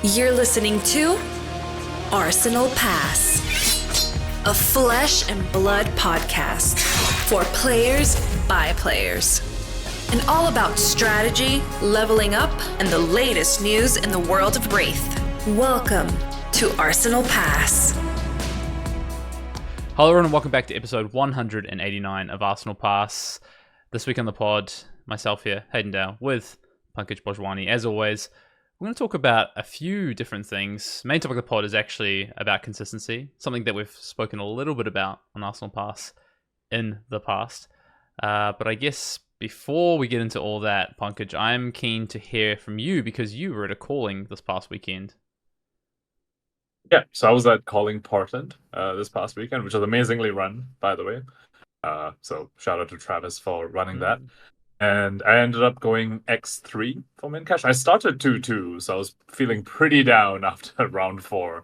You're listening to Arsenal Pass, a flesh and blood podcast for players by players. And all about strategy, leveling up, and the latest news in the world of Wraith. Welcome to Arsenal Pass. Hello everyone and welcome back to episode 189 of Arsenal Pass. This week on the pod, myself here, Hayden Dow, with Pankaj Bhojwani. As always, we're going to talk about a few different things. Main topic of the pod is actually about consistency, something that we've spoken a little bit about on Arsenal Pass in the past. But I guess before we get into all that, Pankaj, I'm keen to hear from you because you were at a calling this past weekend. Yeah, so I was at Calling Portland this past weekend, which was amazingly run, by the way. So shout out to Travis for running that. And I ended up going X3 for min cash. I started 2-2, so I was feeling pretty down after round 4.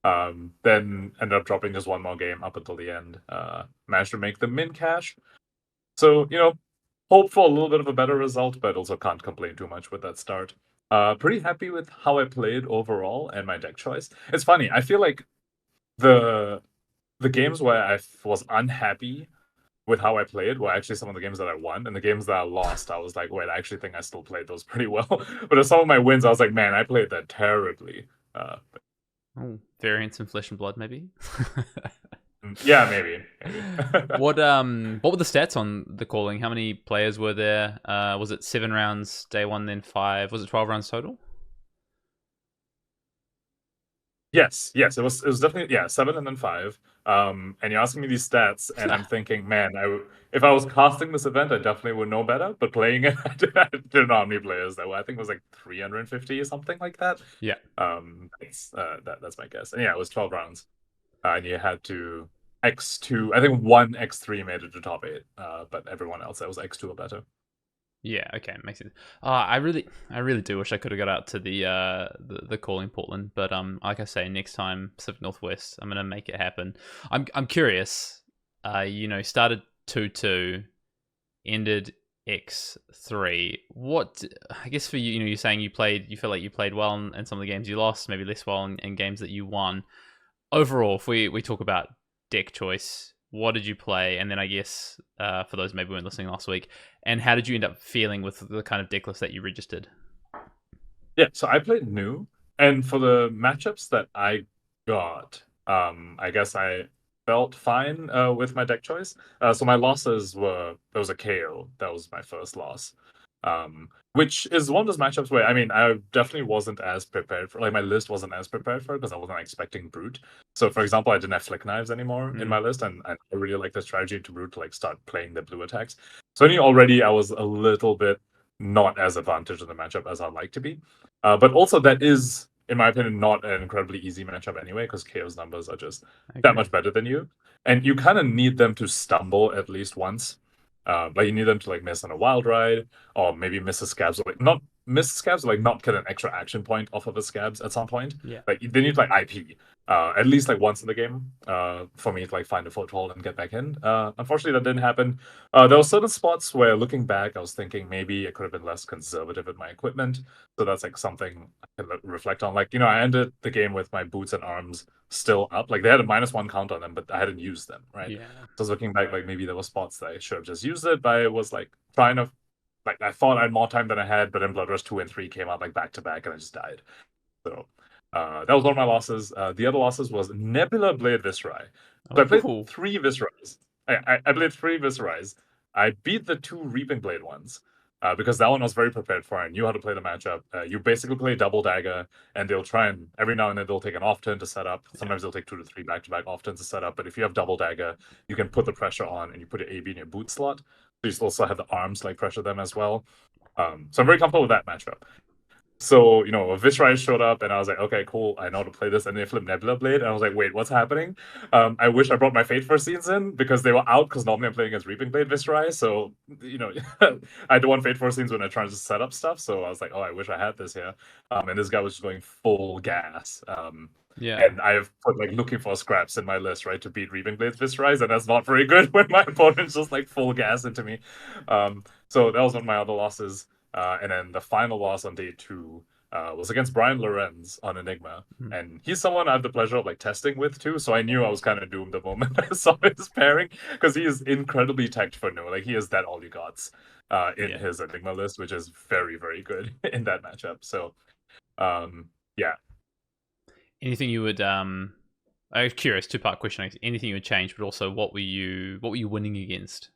Then ended up dropping just one more game up until the end. Managed to make the min cash. So, hope for a little bit of a better result, but also can't complain too much with that start. Pretty happy with how I played overall and my deck choice. It's funny, I feel like the games where I was unhappy with how I played were actually some of the games that I won, and the games that I lost, I was like, wait, I actually think I still played those pretty well. But in some of my wins, I was like, man, I played that terribly. Variance in flesh and blood, maybe? Yeah, maybe. What were the stats on the calling? How many players were there? Was it 7 rounds day 1, then 5? Was it 12 rounds total? Yes, it was definitely 7 and then 5. And you're asking me these stats, and I'm thinking, man, if I was casting this event, I definitely would know better. But playing it, I didn't know how many players there were. I think it was like 350 or something like that. Yeah. That's my guess. And yeah, it was 12 rounds, and you had to X2. I think one X3 made it to top 8, but everyone else that was X2 or better. Yeah, okay, makes sense. I really do wish I could have got out to the call in Portland, but like I say, next time Pacific Northwest, I'm gonna make it happen. I'm curious. Started 2-2, ended X3. What I guess for you, you're saying you feel like you played well in some of the games you lost, maybe less well in games that you won. Overall, if we talk about deck choice, what did you play? And then I guess for those maybe who weren't listening last week, and how did you end up feeling with the kind of deck list that you registered? Yeah, so I played new, and for the matchups that I got, I guess I felt fine with my deck choice. So my losses there was a KO. That was my first loss. Which is one of those matchups where, I definitely wasn't as prepared for, my list wasn't as prepared for it because I wasn't expecting Brute. So, for example, I didn't have Flick Knives anymore in my list, and I really like the strategy to Brute to, start playing the blue attacks. So, already I was a little bit not as advantaged in the matchup as I'd like to be. But also that is, in my opinion, not an incredibly easy matchup anyway, because KO's numbers are just that much better than you. And you kind of need them to stumble at least once. You need them to miss on a wild ride, or maybe miss a scabs, or not miss scabs, not get an extra action point off of a scabs at some point. Yeah. They need IP at least once in the game for me to find a foothold and get back in. Unfortunately, that didn't happen. There were certain spots where, looking back, I was thinking maybe I could have been less conservative with my equipment. So that's something I can reflect on. I ended the game with my boots and arms still up. They had a -1 count on them, but I hadn't used them, right? Yeah. So looking back, maybe there were spots that I should have just used it, but I was trying to, I thought I had more time than I had, but then Blood Rush 2 and 3 came out back to back, and I just died. So that was one of my losses. The other losses was Nebula Blade Viscerai. So I played 3 Viscerais. I played 3 Viscerais. I beat the 2 Reaping Blade ones. Because that one I was very prepared for. I knew how to play the matchup. You basically play double dagger, and they'll try and every now and then they'll take an off turn to set up. Sometimes they'll take 2 to 3 back-to-back off turns to set up. But if you have double dagger, you can put the pressure on, and you put your AB in your boot slot. So you also have the arms pressure them as well. So I'm very comfortable with that matchup. So, a Viscerai showed up, and I was like, okay, cool, I know how to play this. And they flipped Nebula Blade, and I was like, wait, what's happening? I wish I brought my Fate First Scenes in, because they were out, because normally I'm playing against Reaping Blade Viscerai. So, I don't want Fate First Scenes when I try to set up stuff. So I was like, oh, I wish I had this here. And this guy was just going full gas. Yeah. And I've put looking for scraps in my list, right, to beat Reaping Blade Viscerai, and that's not very good when my opponent's just full gas into me. So that was one of my other losses. And then the final loss on day 2 was against Brian Lorenz on Enigma, Mhm. and he's someone I have the pleasure of like testing with too. So I knew I was kind of doomed the moment I saw his pairing because he is incredibly teched for no. Like he is that all you gots in Yeah. his Enigma list, which is very very good in that matchup. So yeah. Anything you would I was curious, two-part question. Anything you would change, but also what were you winning against?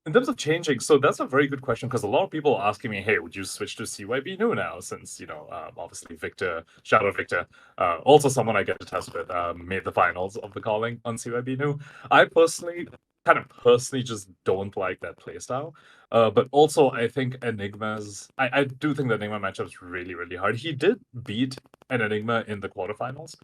In terms of changing, so that's a very good question because a lot of people are asking me, "Hey, would you switch to CYB new now?" Since obviously Victor, Shadow Victor, also someone I get to test with, made the finals of the calling on CYB new. I personally just don't like that playstyle. But also I think Enigma's, I do think the Enigma matchup's really really hard. He did beat an Enigma in the quarterfinals,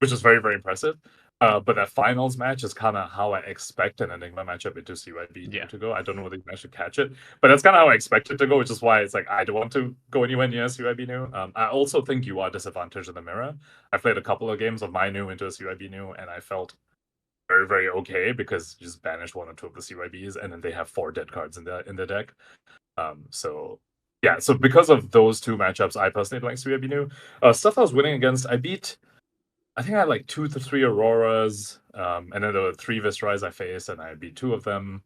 which is very very impressive. But that finals match is kind of how I expect an Enigma matchup into CYB Yeah. to go. I don't know whether you managed to catch it, but that's kind of how I expect it to go, which is why it's like I don't want to go anywhere near CYB new. I also think you are disadvantaged in the mirror. I played a couple of games of my new into a CYB new, and I felt very very okay because you just banish one or two of the CYBs, and then they have 4 dead cards in the deck. So yeah, so because of those two matchups, I personally like CYB new. Stuff I was winning against, I think I had like 2 to 3 Auroras, and then there were 3 Viscerais I faced, and I beat 2 of them.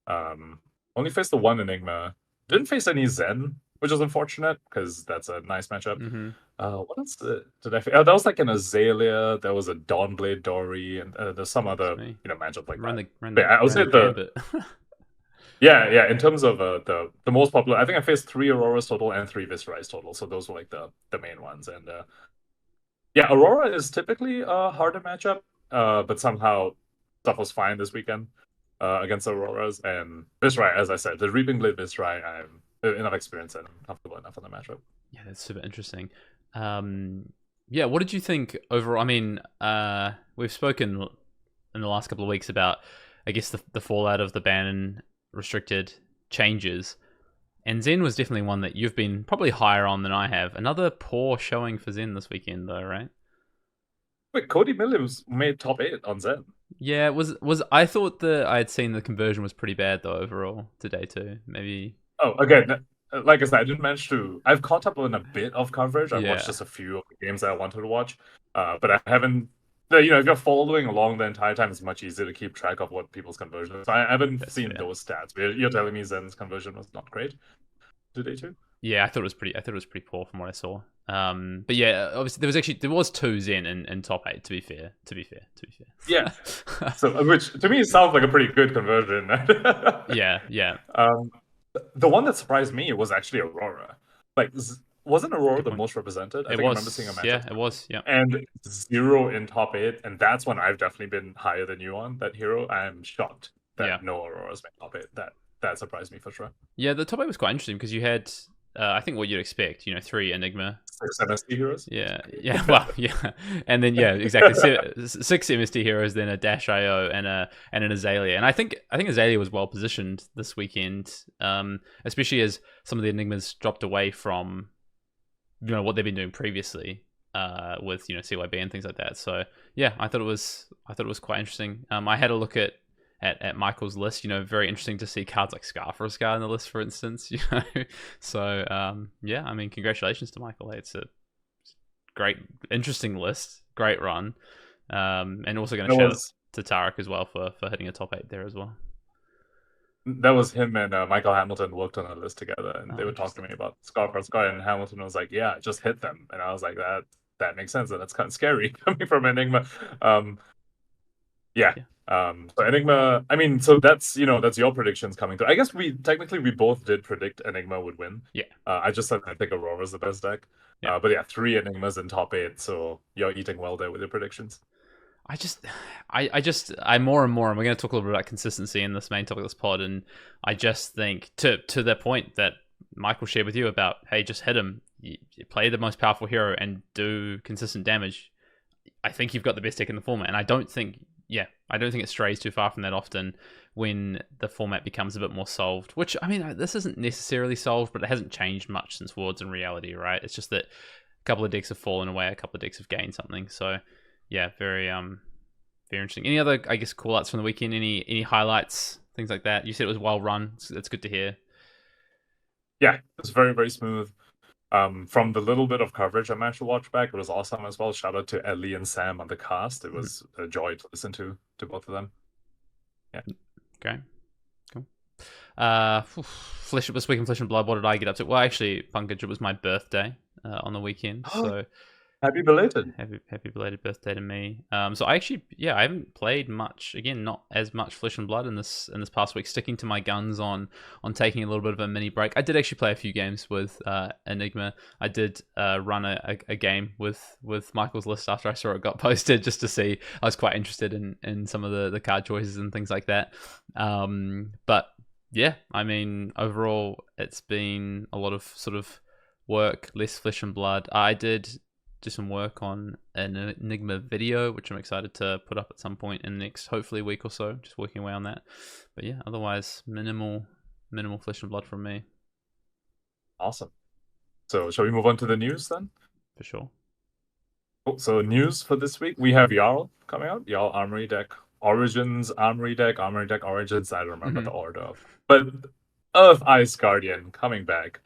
Only faced the 1 Enigma. Didn't face any Zen, which is unfortunate, because that's a nice matchup. Mm-hmm. What else did I face? Oh, that was like an Azalea, there was a Dawnblade Dory, and there's some other matchup like that. I would say Gambit. yeah, in terms of the most popular, I think I faced 3 Auroras total and 3 Viscerais total, so those were like the main ones, and yeah, Aurora is typically a harder matchup, but somehow stuff was fine this weekend against Auroras. And Viscerai, as I said, the Reaping Blade Viscerai, I'm enough experience and comfortable enough on the matchup. Yeah, that's super interesting. Yeah, what did you think overall? I mean, we've spoken in the last couple of weeks about, I guess, the fallout of the ban and restricted changes. And Zen was definitely one that you've been probably higher on than I have. Another poor showing for Zen this weekend, though, right? Wait, Cody Williams made top 8 on Zen. Yeah, was I thought I had seen the conversion was pretty bad though overall today too. Maybe. Oh, again, like I said, I didn't manage to. I've caught up on a bit of coverage. I watched just a few of the games that I wanted to watch, but I haven't. If you're following along the entire time, it's much easier to keep track of what people's conversion is. I haven't seen those stats. But you're telling me Zen's conversion was not great today too? Yeah, I thought it was pretty poor from what I saw. But yeah, obviously there was 2 Zen in top 8. To be fair. Yeah. So which to me sounds like a pretty good conversion. Yeah. The one that surprised me was actually Aurora. Like, wasn't Aurora the most represented? I remember seeing a match. Yeah, it was. Yeah. And 0 in top 8, and that's when I've definitely been higher than you on that hero. I'm shocked that no Aurora's made top 8. That surprised me for sure. Yeah, the top 8 was quite interesting because you had, I think what you'd expect, 3 Enigma. 6 MST heroes? Yeah, well, yeah. And then, yeah, exactly. 6 MST heroes, then a Dash IO and an Azalea. And I think Azalea was well positioned this weekend, especially as some of the Enigmas dropped away from, what they've been doing previously with, CYB and things like that. So, yeah, I thought it was quite interesting. I had a look at Michael's list, very interesting to see cards like Scarfer in the list, for instance, So, yeah, I mean, congratulations to Michael. It's a great, interesting list, great run. And also going to shout out to Tarek as well for hitting a top 8 there as well. That was him and Michael Hamilton worked on a list together, and they were talking to me about Scar, and Hamilton was like, yeah, just hit them. And I was like, that makes sense, and that's kind of scary coming from Enigma. Yeah. So Enigma, I mean, so that's your predictions coming through. I guess we both did predict Enigma would win. Yeah. I just said I think Aurora's the best deck. Yeah. But yeah, 3 Enigmas in top 8, so you're eating well there with your predictions. I more and more, and we're going to talk a little bit about consistency in this main topic of this pod, and I just think to the point that Michael shared with you about, hey, just hit him, you play the most powerful hero and do consistent damage. I think you've got the best deck in the format, and I don't think it strays too far from that often when the format becomes a bit more solved, which, I mean, this isn't necessarily solved, but it hasn't changed much since Worlds in reality, right? It's just that a couple of decks have fallen away, a couple of decks have gained something. So, yeah, very interesting. Any other, I guess, call-outs from the weekend? Any highlights, things like that? You said it was well run. That's good to hear. Yeah, it was very, very smooth. From the little bit of coverage I managed to watch back, it was awesome as well. Shout out to Ellie and Sam on the cast. It was a joy to listen to both of them. Yeah. Okay. Cool. This week in Flesh and Blood, what did I get up to? Well, actually, Pankaj, it was my birthday on the weekend, so Happy belated. Happy belated birthday to me. So I haven't played much. Again, not as much Flesh and Blood in this past week. Sticking to my guns on taking a little bit of a mini break. I did actually play a few games with Enigma. I did run a game with Michael's list after I saw it got posted, just to see. I was quite interested in some of the card choices and things like that. But yeah, I mean, overall, it's been a lot of sort of work, less Flesh and Blood. I did do some work on an Enigma video, which I'm excited to put up at some point in the next, hopefully, week or so. Just working away on that. But yeah, otherwise, minimal Flesh and Blood from me. Awesome. So shall we move on to the news then? For sure. So news for this week, we have Jarl coming out. Jarl Armory Deck Origins, Armory Deck Origins. I don't remember the order. But Earth Ice Guardian coming back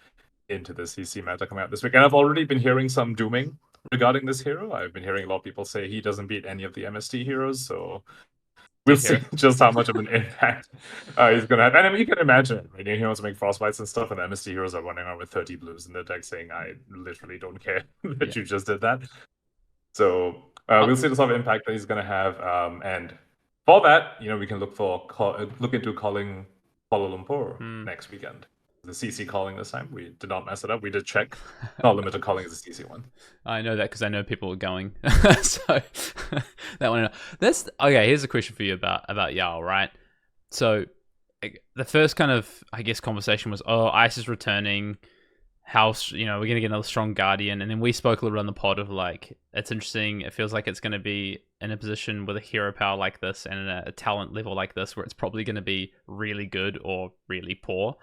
into the CC meta coming out this week. And I've already been hearing some dooming regarding this hero. I've been hearing a lot of people say he doesn't beat any of the MST heroes, so we'll see just how much of an impact he's going to have. And I mean, you can imagine it, right? He wants to make frostbites and stuff, and the MST heroes are running around with 30 blues in their deck saying, I literally don't care that you just did that. So we'll see the sort of impact that he's going to have. And for that, we can look into calling Kuala Lumpur next weekend. The CC calling this time. We did not mess it up. We did check. Not limited calling is the CC one. I know that because I know people are going. So that one. That's okay. Here's a question for you about Jarl, right? So the first kind of, I guess, conversation was, Ice is returning. House, we're gonna get another strong Guardian, and then we spoke a little bit on the pod of like, it's interesting. It feels like it's gonna be in a position with a hero power like this and a talent level like this, where it's probably gonna be really good or really poor.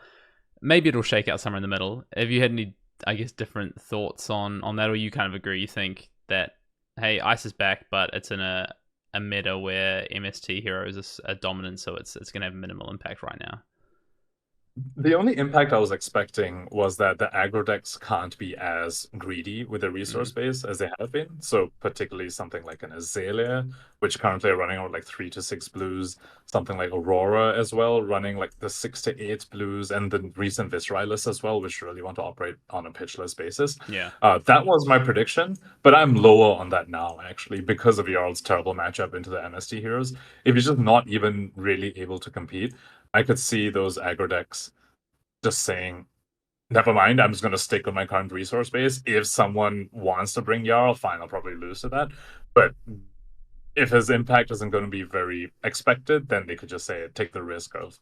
Maybe it'll shake out somewhere in the middle. Have you had any, I guess, different thoughts on that, or you kind of agree? You think that, hey, Ice is back, but it's in a meta where MST heroes are dominant, so it's going to have minimal impact right now? The only impact I was expecting was that the aggro decks can't be as greedy with their resource base as they have been. So particularly something like an Azalea, which currently are running around like 3 to 6 blues, something like Aurora as well, running like the 6 to 8 blues, and the recent Viscerai list as well, which really want to operate on a pitchless basis. Yeah. That was my prediction, but I'm lower on that now, actually, because of Jarl's terrible matchup into the MST heroes. If he's just not even really able to compete, I could see those aggro decks just saying, never mind, I'm just going to stick with my current resource base. If someone wants to bring Jarl, fine, I'll probably lose to that. But if his impact isn't going to be very expected, then they could just say, take the risk of,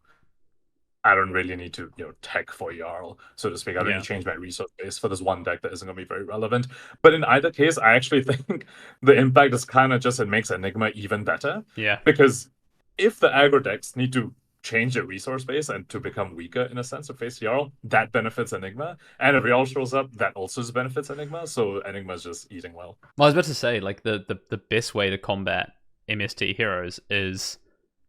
I don't really need to, tech for Jarl, so to speak. I don't need to change my resource base for this one deck that isn't going to be very relevant. But in either case, I actually think the impact is kind of just, it makes Enigma even better. Yeah. Because if the aggro decks need to change their resource base and to become weaker in a sense to face Jarl, that benefits Enigma. And if Jarl shows up, that also benefits Enigma. So Enigma's just eating well. Well, I was about to say, like, the best way to combat MST heroes is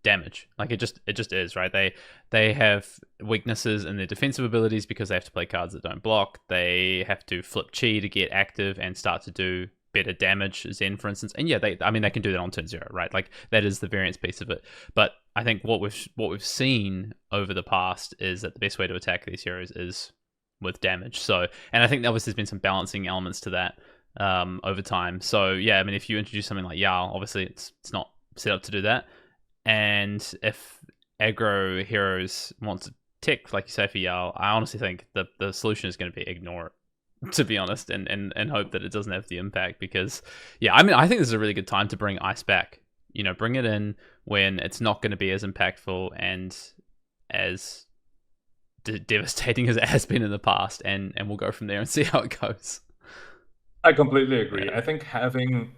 damage. Like, it just is, right? They have weaknesses in their defensive abilities because they have to play cards that don't block. They have to flip chi to get active and start to do better damage, Zen, for instance. And yeah, they can do that on turn 0, right? Like, that is the variance piece of it. But I think what we've seen over the past is that the best way to attack these heroes is with damage. So, and I think obviously there's been some balancing elements to that over time. So yeah, I mean, if you introduce something like Jarl, obviously it's not set up to do that. And if aggro heroes want to tick, like you say, for Jarl, I honestly think the solution is going to be ignore it, to be honest, and hope that it doesn't have the impact. Because yeah, I mean, I think this is a really good time to bring Ice back. Bring it in when it's not going to be as impactful and as devastating as it has been in the past, and we'll go from there and see how it goes. I completely agree. Yeah. I think having,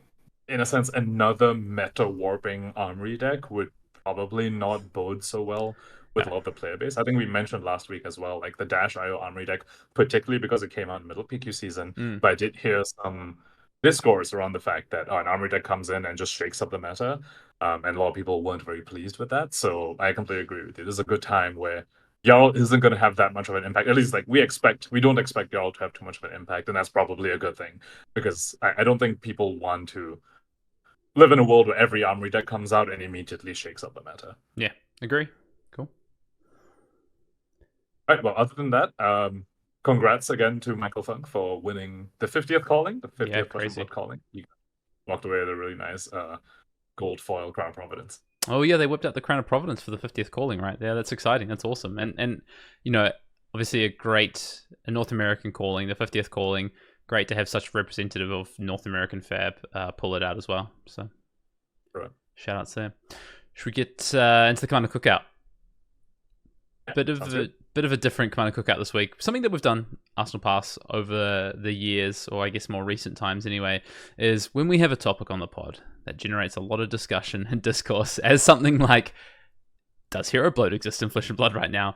in a sense, another meta warping armory deck would probably not bode so well with a lot of the player base. I think we mentioned last week as well, like the Dash IO armory deck, particularly because it came out in middle PQ season. But I did hear some discourse around the fact that an armory deck comes in and just shakes up the meta, and a lot of people weren't very pleased with that. So I completely agree with you. This is a good time where Jarl isn't going to have that much of an impact. At least, like we don't expect Jarl to have too much of an impact, and that's probably a good thing because I don't think people want to live in a world where every armory deck comes out and immediately shakes up the meta. Yeah, agree. Cool. All right. Well, other than that, congrats again to Michael Funk for winning the 50th calling, the 50th Flesh and Blood calling. You walked away with a really nice gold foil Crown of Providence. Oh yeah, they whipped out the Crown of Providence for the 50th calling, right? Yeah, that's exciting. That's awesome. And you know, obviously a North American calling, the 50th calling. Great to have such representative of North American Fab pull it out as well. So, right. Shout outs there. Should we get into the Commander Cookout? Bit of a different Commander Cookout this week. Something that we've done Arsenal Pass over the years, or I guess more recent times anyway, is when we have a topic on the pod that generates a lot of discussion and discourse, as something like does Hero Bloat exist in Flesh and Blood right now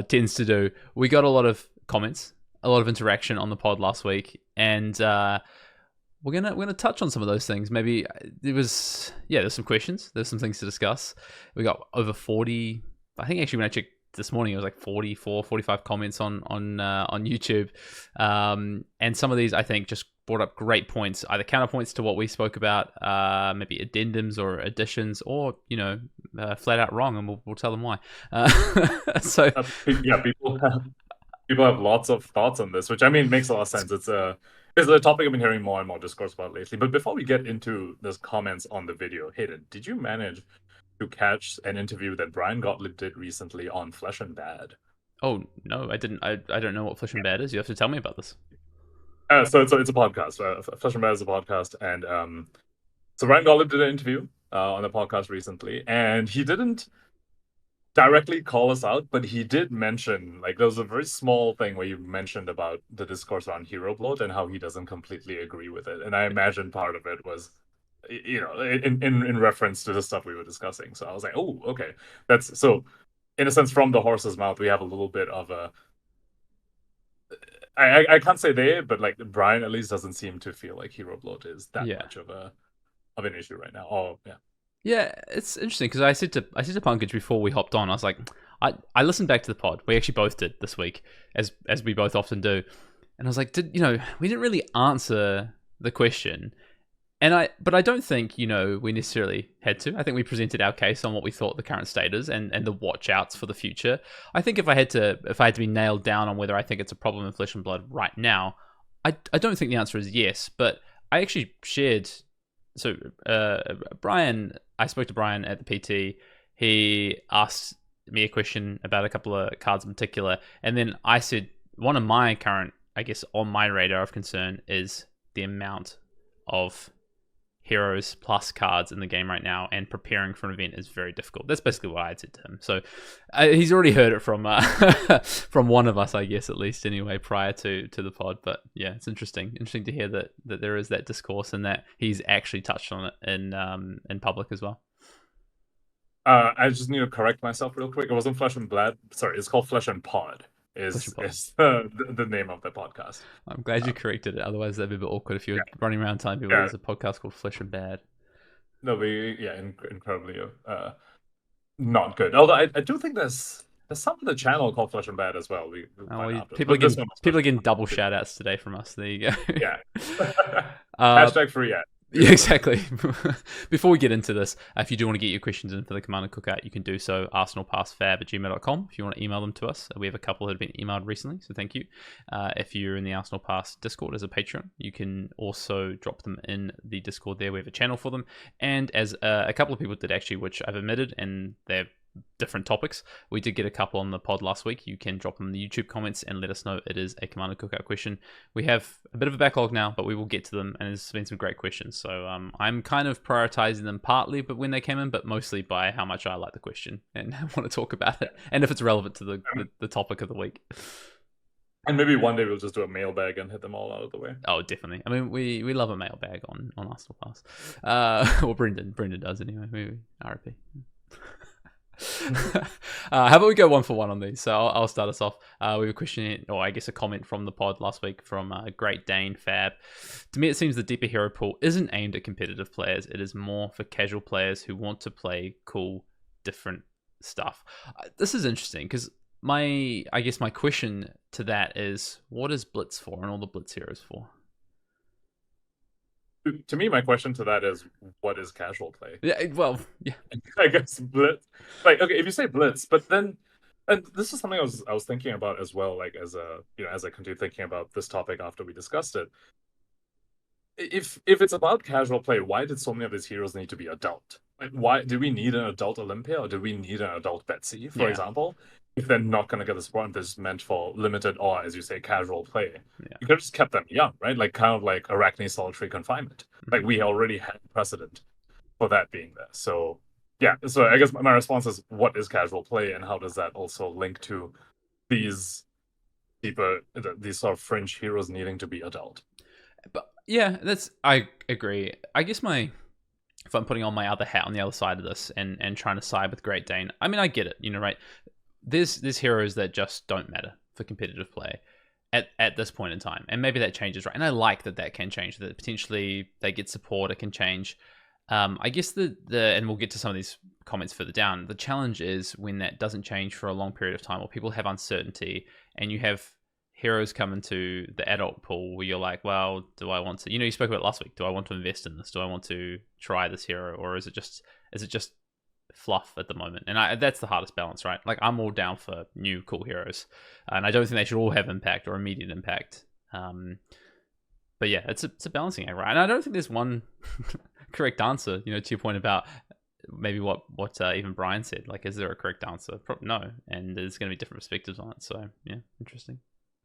tends to do. We got a lot of comments, a lot of interaction on the pod last week, and we're gonna touch on some of those things. Maybe there's some questions, there's some things to discuss. We got over 40. I think actually when I checked this morning, it was like 45 comments on YouTube, and some of these I think just brought up great points, either counterpoints to what we spoke about, maybe addendums or additions, or flat out wrong, and we'll tell them why. So people have lots of thoughts on this, which I mean makes a lot of sense. It's a topic I've been hearing more and more discourse about lately. But before we get into those comments on the video, Hayden, did you manage to catch an interview that Brian Gottlieb did recently on Flesh and Bad? Oh no, I didn't. I don't know what Flesh and Bad is. You have to tell me about this. So it's a podcast. Flesh and Bad is a podcast, and so Brian Gottlieb did an interview on the podcast recently, and he didn't directly call us out, but he did mention, like, there was a very small thing where you mentioned about the discourse around Hero Bloat and how he doesn't completely agree with it, and I imagine part of it was, in reference to the stuff we were discussing. So I was like, oh, okay, that's so. In a sense, from the horse's mouth, we have a little bit of a. I can't say they, but like Brian at least doesn't seem to feel like Hero Bloat is that much of an issue right now. Oh yeah. Yeah, it's interesting because I said to Pankaj before we hopped on, I was like, I listened back to the pod. We actually both did this week, as we both often do, and I was like, we didn't really answer the question, but I don't think we necessarily had to. I think we presented our case on what we thought the current state is and the watch outs for the future. I think if I had to be nailed down on whether I think it's a problem in Flesh and Blood right now, I don't think the answer is yes. But I actually shared. So I spoke to Brian at the PT. He asked me a question about a couple of cards in particular, and then I said one of my current, I guess, on my radar of concern is the amount of heroes plus cards in the game right now, and preparing for an event is very difficult. That's basically what I said to him. So he's already heard it from from one of us, I guess, at least anyway, prior to the pod. But yeah, it's interesting to hear that there is that discourse and that he's actually touched on it in public as well. I just need to correct myself real quick. It wasn't Flesh and Blood. Sorry, it's called Flesh and Pod. Is the name of the podcast. I'm glad you corrected it. Otherwise, that'd be a bit awkward if you were running around telling people there's a podcast called Flesh and Bad. No, incredibly not good. Although I do think there's some of the channel called Flesh and Bad as well. People are getting double shout outs today from us. There you go. Yeah. Hashtag free ad. Yeah, exactly. Before we get into this, if you do want to get your questions in for the Commander Cookout, you can do so, arsenalpassfab@gmail.com. If you want to email them to us, we have a couple that have been emailed recently, so thank you. If you're in the Arsenal Pass Discord as a Patreon, you can also drop them in the Discord there. We have a channel for them. And as a couple of people did actually, which I've omitted, and they're different topics. We did get a couple on the pod last week. You can drop them in the YouTube comments and let us know it is a Commander Cookout question. We have a bit of a backlog now, but we will get to them, and there's been some great questions. So I'm kind of prioritizing them partly but when they came in, but mostly by how much I like the question and want to talk about it, and if it's relevant to the topic of the week. And maybe one day we'll just do a mailbag and hit them all out of the way. Oh, definitely. I mean, we love a mailbag on Arsenal Pass. Or Brendan does anyway. Maybe RIP. How about we go one for one on these? So I'll start us off. We have a question, or I guess a comment from the pod last week from Great Dane Fab. To me, it seems the deeper hero pool isn't aimed at competitive players. It is more for casual players who want to play cool, different stuff. This is interesting because I guess my question to that is, what is Blitz for, and all the Blitz heroes for? To me, my question to that is, what is casual play? Yeah, well, yeah. I guess Blitz. Like, okay, if you say Blitz, but then, and this is something I was thinking about as well. Like, as I continue thinking about this topic after we discussed it, if it's about casual play, why did so many of these heroes need to be adult? Like, why do we need an adult Olympia, or do we need an adult Betsy, for example? If they're not going to get the support that's meant for limited or, as you say, casual play, you could have just kept them young, right? Like kind of like Arachne solitary confinement. Like we already had precedent for that being there. So yeah, so I guess my response is, what is casual play, and how does that also link to these these sort of fringe heroes needing to be adult? But yeah, I agree. I guess if I'm putting on my other hat on the other side of this and trying to side with Great Dane, I mean, I get it, right? There's heroes that just don't matter for competitive play at this point in time, and maybe that changes, right? And I like that can change, that potentially they get support, it can change. I guess and we'll get to some of these comments further down. The challenge is when that doesn't change for a long period of time, or people have uncertainty, and you have heroes come into the adult pool where you're like, well, do I want to? You spoke about it last week. Do I want to invest in this? Do I want to try this hero, or is it just fluff at the moment? And that's the hardest balance, right? Like, I'm all down for new cool heroes, and I don't think they should all have impact or immediate impact. But yeah, it's a balancing act, right? And I don't think there's one correct answer. To your point about maybe what even Brian said. Like, is there a correct answer? No, and there's going to be different perspectives on it. So yeah, interesting.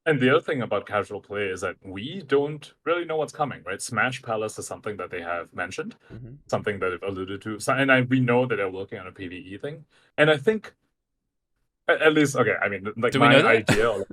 And the other thing about casual play is that we don't really know what's coming, right? Smash Palace is something that they have mentioned, something that they've alluded to. So, and we know that they're working on a PvE thing. And I think, at least, okay, I mean, like, do we know that? idea.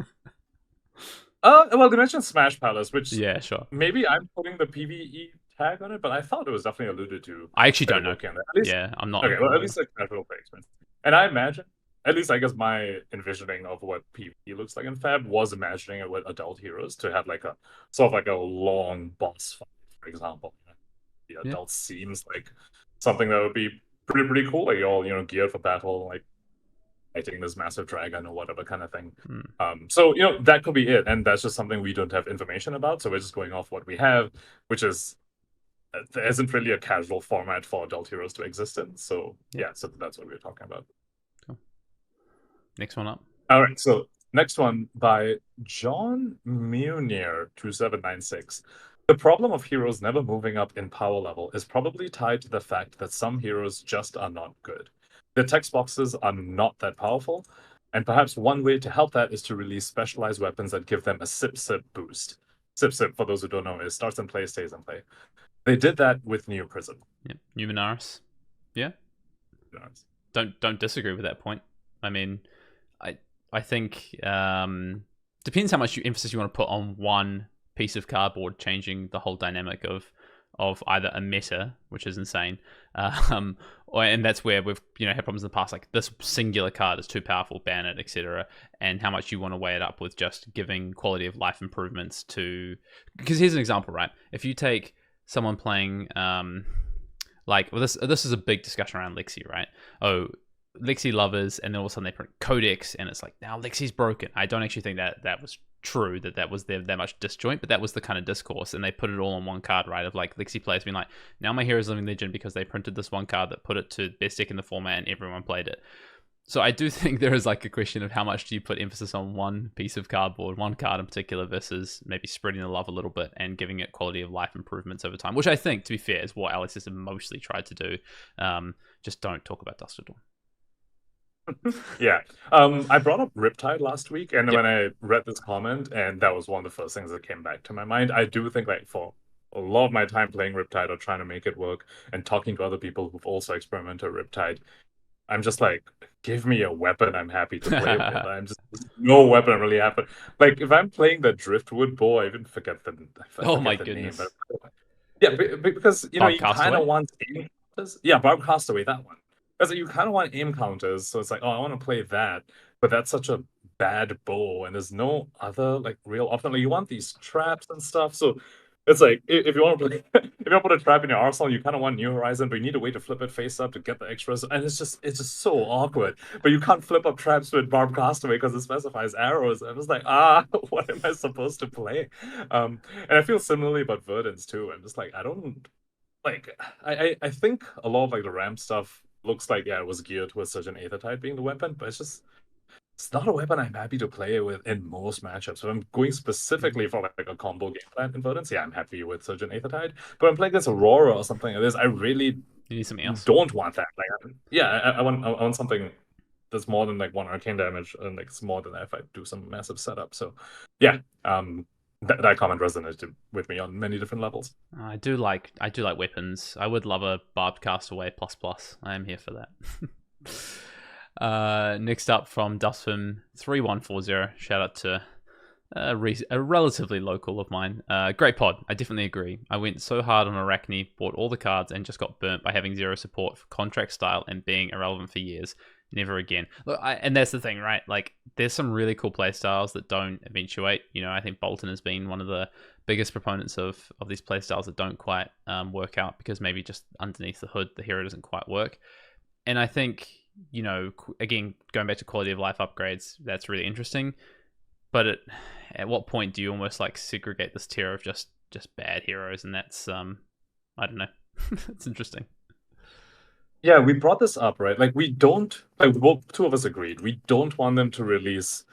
Well, they mentioned Smash Palace, which yeah, sure. Maybe I'm putting the PvE tag on it, but I thought it was definitely alluded to. I actually don't know. At least, yeah, I'm not. Okay, well, at least like casual play experience. And I imagine, at least I guess my envisioning of what PvE looks like in Fab was imagining it with adult heroes to have like a sort of like a long boss fight, for example. The adult seems like something that would be pretty cool. Like, you're all geared for battle, like fighting this massive dragon or whatever kind of thing. So that could be it, and that's just something we don't have information about. So we're just going off what we have, which is there isn't really a casual format for adult heroes to exist in. So yeah, so that's what we're talking about. Cool. Next one up. All right, so next one by John Munir 2796. The problem of heroes never moving up in power level is probably tied to the fact that some heroes just are not good. The text boxes are not that powerful, and perhaps one way to help that is to release specialized weapons that give them a sip boost. Sip, for those who don't know, is starts in play, stays in play. They did that with Neo Prism. Yeah, Numenaris. Yeah. Don't disagree with that point. I mean, I think depends how much emphasis you want to put on one piece of cardboard changing the whole dynamic of either a meta, which is insane, and that's where we've had problems in the past, like this singular card is too powerful, ban it, etc., and how much you want to weigh it up with just giving quality of life improvements to. Because here's an example, right? If you take someone playing this is a big discussion around Lexi, right? Oh, Lexi lovers, and then all of a sudden they print Codex, and it's like, now Lexi's broken. I don't actually think that was true, that was there that much disjoint, but that was the kind of discourse, and they put it all on one card, right? Of like Lexi players being like, now my hero's living legend because they printed this one card that put it to best deck in the format, and everyone played it. So I do think there is like a question of how much do you put emphasis on one piece of cardboard, one card in particular, versus maybe spreading the love a little bit and giving it quality of life improvements over time, which I think, to be fair, is what Alex has mostly tried to do. Just don't talk about Dust to Dawn. Yeah. I brought up Riptide last week, and when I read this comment, and that was one of the first things that came back to my mind, I do think, like, for a lot of my time playing Riptide or trying to make it work and talking to other people who've also experimented with Riptide, I'm just like, give me a weapon I'm happy to play with. No weapon I'm really happy. Like, if I'm playing the Driftwood bow, I even forget the oh my goodness. Name, but, yeah, because, you kind of want aim counters. Yeah, Barb Castaway, that one. Because you kind of want aim counters, so it's like, oh, I want to play that, but that's such a bad bow, and there's no other, like, real option. Like, you want these traps and stuff, so It's like if you want to if you want to put a trap in your arsenal, you kind of want New Horizon, but you need a way to flip it face up to get the extras, and it's just so awkward. But you can't flip up traps with Barb Castaway because it specifies arrows. I'm just like, what am I supposed to play? And I feel similarly about Verdance too. I'm just like, I don't like. I think a lot of like the ramp stuff looks like it was geared towards such an Aether type being the weapon, but it's not a weapon I'm happy to play with in most matchups. So I'm going specifically for like a combo game plan in Verdance. Yeah, I'm happy with Surgeon Aethertide. But I'm playing against Aurora or something like this. I really You need something else. don't want that. Like, I want something that's more than like one arcane damage, and like it's more than that if I do some massive setup. So yeah, that comment resonated with me on many different levels. I do like weapons. I would love a Barbed Castaway ++. I am here for that. Next up from Dustfim3140. Shout out to a relatively local of mine. Great pod. I definitely agree. I went so hard on Arachne, bought all the cards, and just got burnt by having zero support for contract style and being irrelevant for years. Never again. Look, and that's the thing, right? Like, there's some really cool play styles that don't eventuate. You know, I think Bolton has been one of the biggest proponents of these play styles that don't quite work out because maybe just underneath the hood, the hero doesn't quite work. And I think, you know, again, going back to quality of life upgrades, that's really interesting. But at what point do you almost like segregate this tier of just bad heroes? And that's, I don't know. It's interesting. Yeah, we brought this up, right? Like, we don't, like, both two of us agreed, we don't want them to release.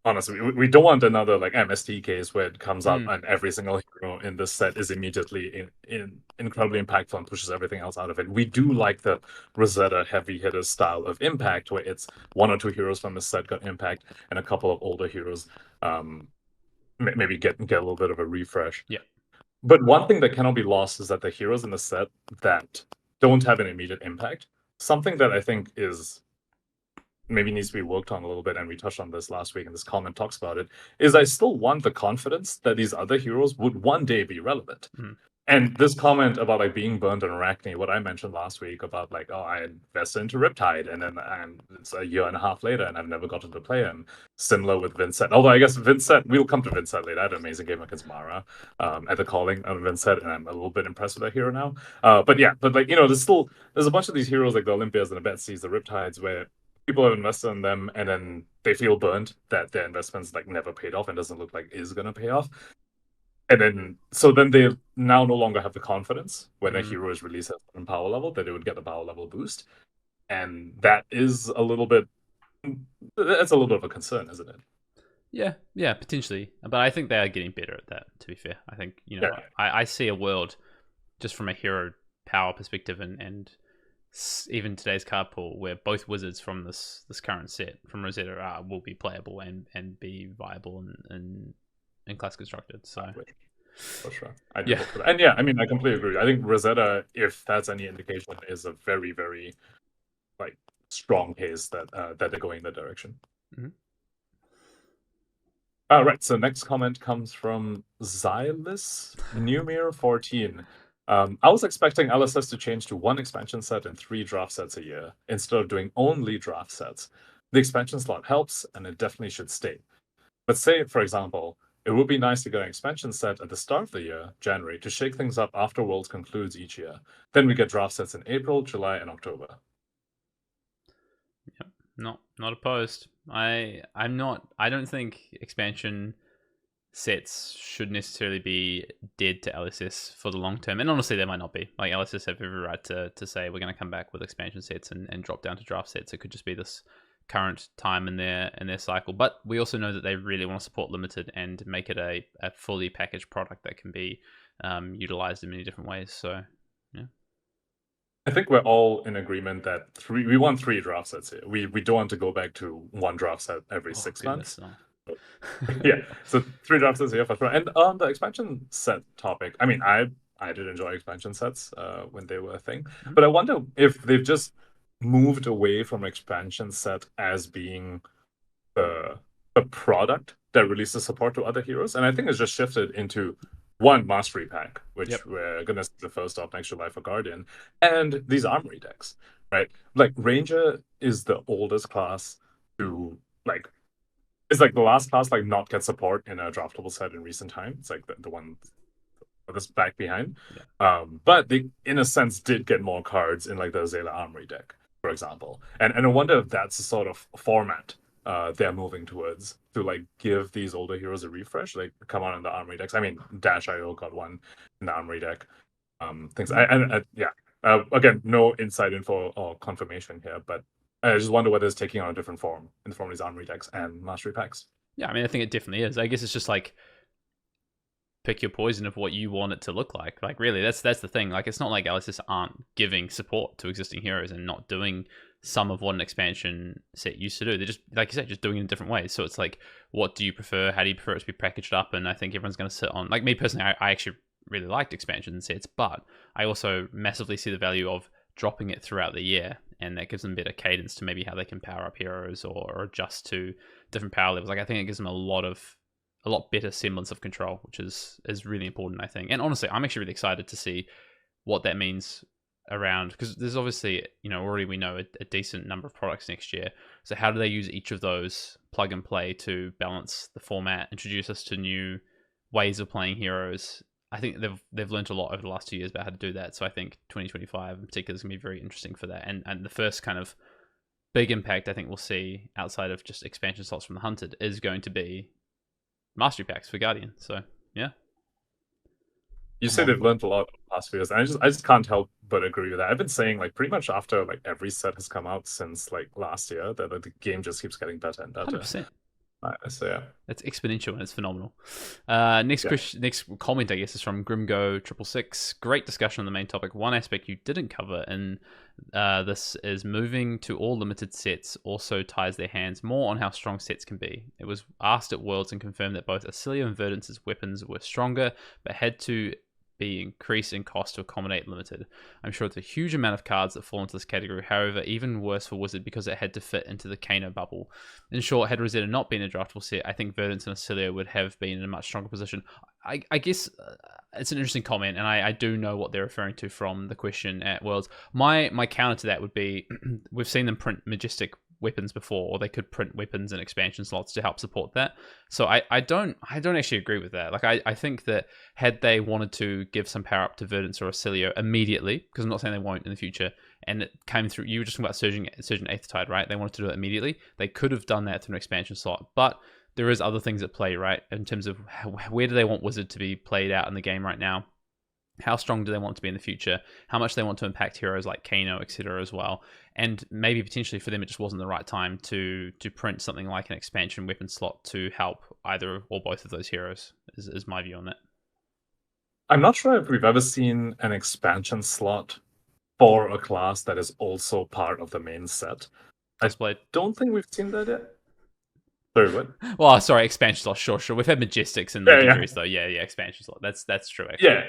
Honestly, we don't want another like MST case where it comes out and every single hero in this set is immediately incredibly impactful and pushes everything else out of it. We do like the Rosetta heavy hitter style of impact, where it's one or two heroes from the set got impact and a couple of older heroes maybe get a little bit of a refresh. Yeah. But one thing that cannot be lost is that the heroes in the set that don't have an immediate impact, something that I think is maybe needs to be worked on a little bit, and we touched on this last week, and this comment talks about it, is I still want the confidence that these other heroes would one day be relevant. And this comment about like being burned on Arachne, what I mentioned last week about like, oh, I invested into Riptide, and then it's a year and a half later, and I've never gotten to play him. Similar with Vincent. Although I guess Vincent, we'll come to Vincent later. I had an amazing game against Mara at the calling on Vincent, and I'm a little bit impressed with that hero now. But like, you know, there's a bunch of these heroes like the Olympias and the Betsy's, the Riptides, where people have invested in them and then they feel burnt that their investments like never paid off and doesn't look like is going to pay off. And then they now no longer have the confidence when a hero is released at a power level that it would get a power level boost. And that is a little bit of a concern, isn't it? Yeah, potentially. But I think they are getting better at that, to be fair. I think, you know, I see a world just from a hero power perspective and even today's card pool where both wizards from this current set from Rosetta will be playable and be viable in class constructed. So for sure, and yeah, I mean, I completely agree. I think Rosetta, if that's any indication, is a very, very like strong case that they're going in that direction. Right. So next comment comes from Xylus Numir14. I was expecting LSS to change to one expansion set and 3 draft sets a year instead of doing only draft sets. The expansion slot helps, and it definitely should stay. But say, for example, it would be nice to get an expansion set at the start of the year, January, to shake things up after Worlds concludes each year. Then we get draft sets in April, July, and October. Yep, not opposed. I don't think expansion sets should necessarily be dead to LSS for the long term, and honestly they might not be. Like, LSS have every right to say we're going to come back with expansion sets and drop down to draft sets. It could just be this current time in their cycle, but we also know that they really want to support limited and make it a fully packaged product that can be utilized in many different ways. So yeah, I think we're all in agreement that we want 3 draft sets here. We don't want to go back to 1 draft set every 6 months. No. Yeah, so 3 draft sets here for sure. And on the expansion set topic, I mean, I did enjoy expansion sets when they were a thing, but I wonder if they've just moved away from expansion set as being the product that releases support to other heroes, and I think it's just shifted into one mastery pack, which we're gonna see the first off next July for Guardian, and these armory decks, right? Like, Ranger is the oldest class to like. It's like the last class like not get support in a draftable set in recent time. It's like the one this back behind. Yeah. But they, in a sense, did get more cards in like the Azela Armory deck, for example. And I wonder if that's the sort of format they're moving towards to like give these older heroes a refresh, like come on in the Armory decks. I mean, Dash IO got one in the Armory deck. Things yeah. Again, no inside info or confirmation here, but I just wonder whether it's taking on a different form in the form of these Armory decks and Mastery packs. Yeah, I mean, I think it definitely is. I guess it's just like pick your poison of what you want it to look like. Like, really, that's the thing. Like, it's not like LSS aren't giving support to existing heroes and not doing some of what an expansion set used to do. They're just, like you said, just doing it in different ways. So it's like, what do you prefer? How do you prefer it to be packaged up? And I think everyone's going to sit on, like me personally, I actually really liked expansion sets, but I also massively see the value of dropping it throughout the year, and that gives them better cadence to maybe how they can power up heroes or adjust to different power levels. Like, I think it gives them a lot better semblance of control, which is really important, I think. And honestly, I'm actually really excited to see what that means around, because there's obviously, already we know a decent number of products next year. So how do they use each of those plug and play to balance the format, introduce us to new ways of playing heroes? I think they've learned a lot over the last 2 years about how to do that. So I think 2025 in particular is going to be very interesting for that. And the first kind of big impact I think we'll see outside of just expansion slots from the Hunted is going to be Mastery packs for Guardian. So yeah. You say they've learned a lot in the past few years, and I just can't help but agree with that. I've been saying like pretty much after like every set has come out since like last year that like, the game just keeps getting better and better. 100%. So yeah, it's exponential and it's phenomenal. Next comment, I guess, is from Grimgo666. Great discussion on the main topic. One aspect you didn't cover in this is moving to all limited sets also ties their hands more on how strong sets can be. It was asked at Worlds and confirmed that both Acilio and Verdance's weapons were stronger, but had to be increased in cost to accommodate limited. I'm sure it's a huge amount of cards that fall into this category. However, even worse for Wizard because it had to fit into the Kano bubble. In short, had Rosetta not been a draftable set, I think Verdance and Acilio would have been in a much stronger position. I guess it's an interesting comment, and I do know what they're referring to from the question at Worlds. My counter to that would be we've seen them print Majestic weapons before, or they could print weapons and expansion slots to help support that. So I don't actually agree with that. Like I think that had they wanted to give some power up to Verdance or Acilio immediately, because I'm not saying they won't in the future, and it came through, you were just talking about Surging Eighth Tide, right? They wanted to do it immediately. They could have done that through an expansion slot, but there is other things at play, right? In terms of where do they want Wizard to be played out in the game right now? How strong do they want to be in the future? How much do they want to impact heroes like Kano, etc. as well? And maybe potentially for them, it just wasn't the right time to print something like an expansion weapon slot to help either or both of those heroes, is my view on that. I'm not sure if we've ever seen an expansion slot for a class that is also part of the main set. Crossblade. I don't think we've seen that yet. Sorry, what? Well, sorry, expansion slot. Sure. We've had Majestics and legendaries though. Yeah, expansion slot. That's true. Actually. Yeah.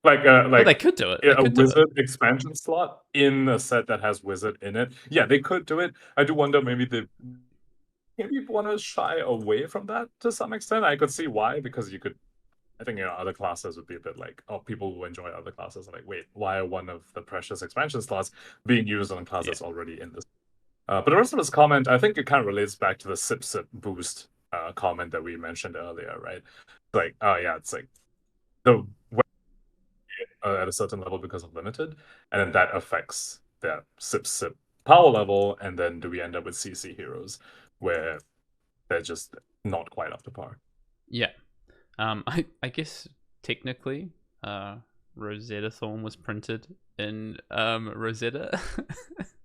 Like they could do it. A Wizard expansion slot in a set that has Wizard in it. Yeah, they could do it. I do wonder maybe they want to shy away from that to some extent. I could see why, because you could. I think other classes would be a bit like, people who enjoy other classes are like, wait, why are one of the precious expansion slots being used on a class that's already in this? But the rest of his comment, I think it kind of relates back to the sip boost comment that we mentioned earlier, right? Like, it's like the at a certain level because of limited, and then that affects that sip power level, and then do we end up with CC heroes where they're just not quite up to par? Yeah. I guess technically Rosetta Thorn was printed in Rosetta.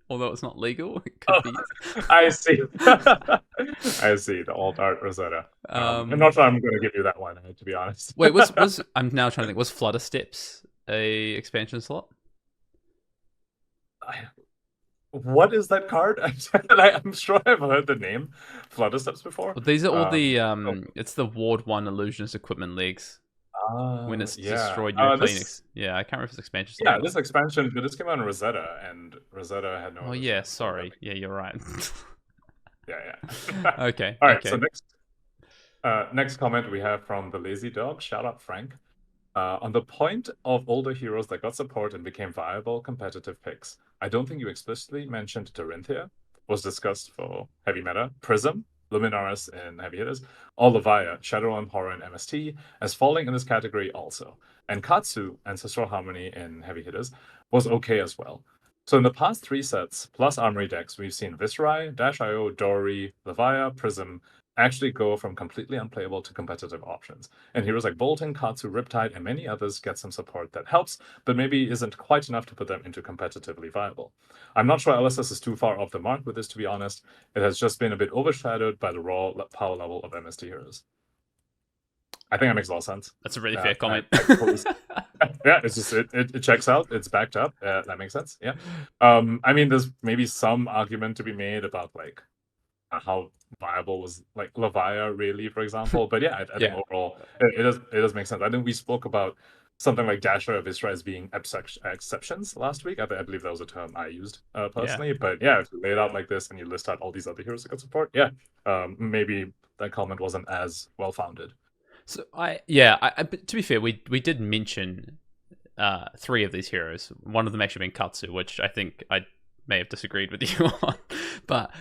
Although it's not legal, it could be. I see. I see the alt art Rosetta. I'm not sure I'm going to give you that one, to be honest. Wait, I'm now trying to think. Was Flutter Steps a expansion slot? What is that card? I'm sure I've heard the name Flutter Steps before. Well, these are all the it's the Ward 1 Illusionist equipment leagues. When it's destroyed your Phoenix. Yeah, I can't remember if it's expansion. Yeah, this expansion, but this came out in Rosetta, and Rosetta had no. Oh yeah, sorry. Yeah, you're right. yeah. Okay. All right. Okay. So next comment we have from the Lazy Dog. Shout out Frank. On the point of older heroes that got support and became viable competitive picks, I don't think you explicitly mentioned Dorinthia was discussed for heavy meta. Prism Luminaris in heavy hitters, or Levia, Shadowrun, Horror, and MST, as falling in this category also. And Katsu, Ancestral Harmony in heavy hitters, was okay as well. So in the past 3 sets, plus Armory decks, we've seen Viscerai, Dash.io, Dory, Levia, Prism actually go from completely unplayable to competitive options. And heroes like Bolton, Katsu, Riptide, and many others get some support that helps, but maybe isn't quite enough to put them into competitively viable. I'm not sure LSS is too far off the mark with this, to be honest. It has just been a bit overshadowed by the raw power level of MST heroes. I think that makes a lot of sense. That's a really fair comment. Yeah, it's just it checks out. It's backed up. That makes sense. Yeah. I mean, there's maybe some argument to be made about like how viable was like Levia really, for example. But yeah, I think overall it does make sense. I think we spoke about something like Dasher or Viscera as being exceptions last week. I believe that was a term I used personally. Yeah. But yeah, if you lay it out like this and you list out all these other heroes that got support, maybe that comment wasn't as well founded. So to be fair, we did mention 3 of these heroes. One of them actually being Katsu, which I think I may have disagreed with you on, but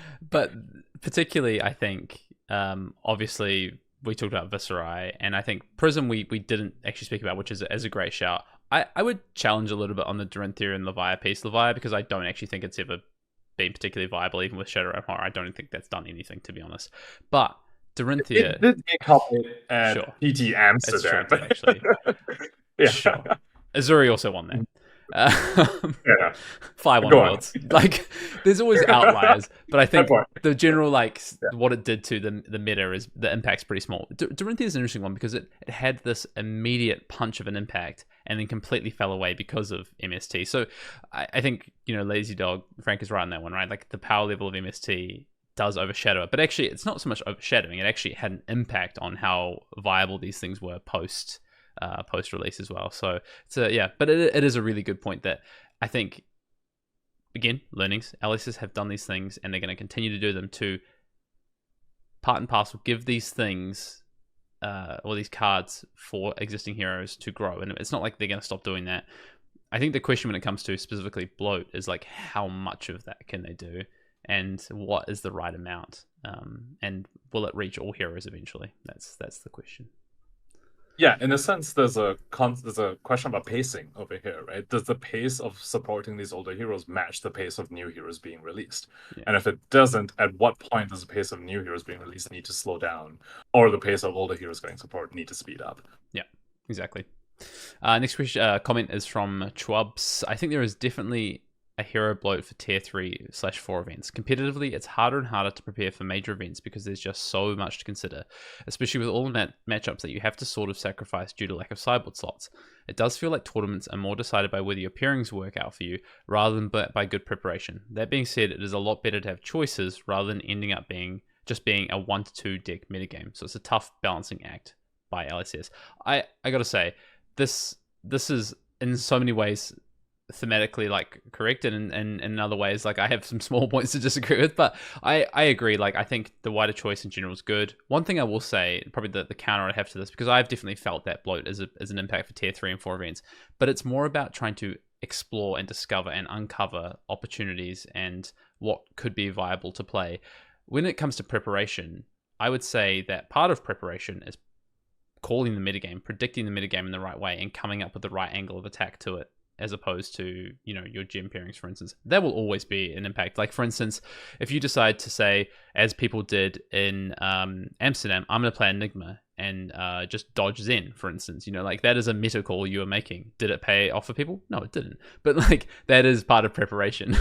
particularly I think obviously we talked about Viscerai, and I think Prism we didn't actually speak about, which is a great shout. I would challenge a little bit on the Dorinthia and Levia piece, because I don't actually think it's ever been particularly viable, even with Shadowrun Horror. I don't think that's done anything, to be honest. But Dorinthia, it did get coupled at PT Amsterdam, actually. Yeah, sure. Azuri also won that. 5-1 worlds. Like, there's always outliers, but I think the general what it did to the meta is the impact's pretty small. Dorinthia is an interesting one because it had this immediate punch of an impact and then completely fell away because of MST. So I think Lazy Dog Frank is right on that one, right? Like the power level of MST does overshadow it, but actually it's not so much overshadowing. It actually had an impact on how viable these things were post release as well. So but it is a really good point that I think, again, learnings, LSS have done these things and they're going to continue to do them to part and parcel give these things or these cards for existing heroes to grow, and it's not like they're going to stop doing that. I think the question when it comes to specifically bloat is like, how much of that can they do and what is the right amount, and will it reach all heroes eventually? That's the question. Yeah, in a sense, there's a question about pacing over here, right? Does the pace of supporting these older heroes match the pace of new heroes being released? Yeah. And if it doesn't, at what point does the pace of new heroes being released need to slow down, or the pace of older heroes getting support need to speed up? Yeah, exactly. Next question, comment is from Chwubs. I think there is definitely a hero bloat for tier 3/4 events. Competitively, it's harder and harder to prepare for major events because there's just so much to consider, especially with all the matchups that you have to sort of sacrifice due to lack of sideboard slots. It does feel like tournaments are more decided by whether your pairings work out for you rather than by good preparation. That being said, it is a lot better to have choices rather than ending up being a 1 to 2 deck metagame. So it's a tough balancing act by LSS. I gotta say, this is in so many ways thematically correct, and in other ways I have some small points to disagree with, but I agree. I think the wider choice in general is good. One thing I will say, probably the counter I have to this, because I've definitely felt that bloat as an impact for tier 3 and 4 events, but it's more about trying to explore and discover and uncover opportunities and what could be viable to play. When it comes to preparation, I would say that part of preparation is calling the metagame, predicting the metagame in the right way, and coming up with the right angle of attack to it, as opposed to, your gem pairings, for instance. There will always be an impact. Like, for instance, if you decide to say, as people did in Amsterdam, I'm going to play Enigma and just dodge Zen, for instance, that is a meta call you are making. Did it pay off for people? No, it didn't. But that is part of preparation.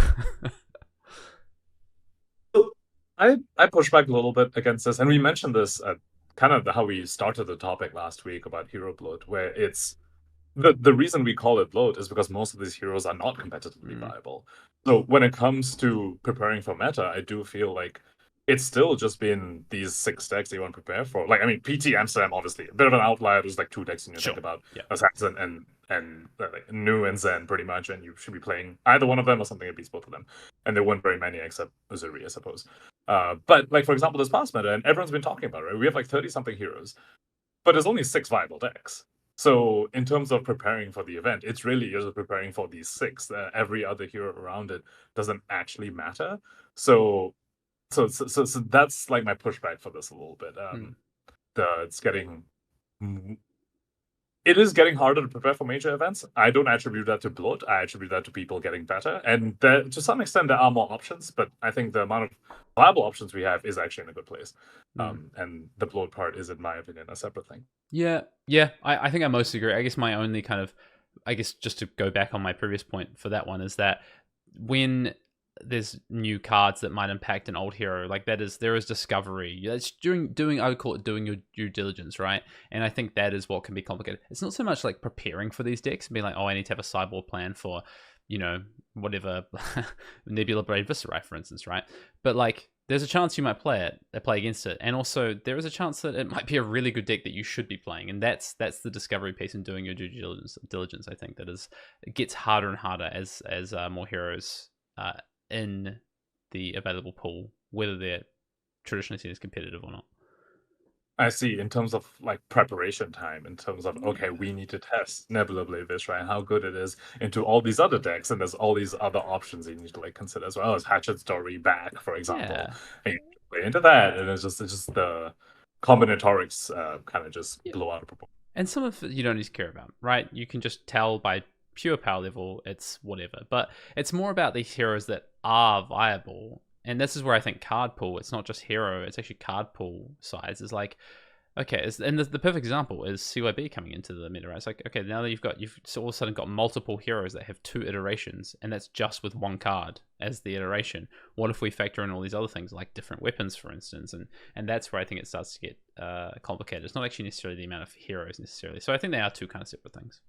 I push back a little bit against this, and we mentioned this at kind of how we started the topic last week about hero bloat, where it's the reason we call it bloat is because most of these heroes are not competitively viable. So when it comes to preparing for meta, I do feel like it's still just been these 6 decks that you want to prepare for. PT Amsterdam, obviously, a bit of an outlier. There's 2 decks when you think about Assassin and Nu and Zen, pretty much, and you should be playing either one of them or something that beats both of them. And there weren't very many except Uzuri, I suppose. But for example, this past meta, and everyone's been talking about it, right? We have 30-something heroes, but there's only 6 viable decks. So in terms of preparing for the event, it's really just preparing for these 6. Every other hero around it doesn't actually matter. So so that's like my pushback for this a little bit. It's getting it is getting harder to prepare for major events. I don't attribute that to bloat. I attribute that to people getting better. And to some extent, there are more options, but I think the amount of viable options we have is actually in a good place. And the bloat part is, in my opinion, a separate thing. Yeah. I think I mostly agree. I guess my only kind of, just to go back on my previous point for that one, is that when there's new cards that might impact an old hero, like there is discovery. It's I would call it doing your due diligence, right? And I think that is what can be complicated. It's not so much like preparing for these decks and being like, oh, I need to have a sideboard plan for, whatever Nebula Braid Viscerai, for instance, right? But like, there's a chance you might play against it, and also there is a chance that it might be a really good deck that you should be playing, and that's the discovery piece in doing your due diligence. I think it gets harder and harder as more heroes in the available pool, whether they're traditionally seen as competitive or not. I see. In terms of like preparation time, in terms of, okay, we need to test Nebula Blade Viscerai and how good it is into all these other decks, and there's all these other options you need to like consider as well as Hatchet Story back, for example. Yeah. And you play into that, and it's just the combinatorics kind of just blow out of proportion. And some of it you don't need to care about, right? You can just tell by pure power level, it's whatever. But it's more about these heroes that are viable. And this is where I think card pool, it's not just hero, it's actually card pool size. Is like, okay, and the perfect example is CYB coming into the meta, right? It's like, okay, now that you've all of a sudden got multiple heroes that have 2 iterations, and that's just with 1 card as the iteration. What if we factor in all these other things, like different weapons, for instance? And that's where I think it starts to get complicated. It's not actually necessarily the amount of heroes necessarily. So I think they are 2 kind of separate things.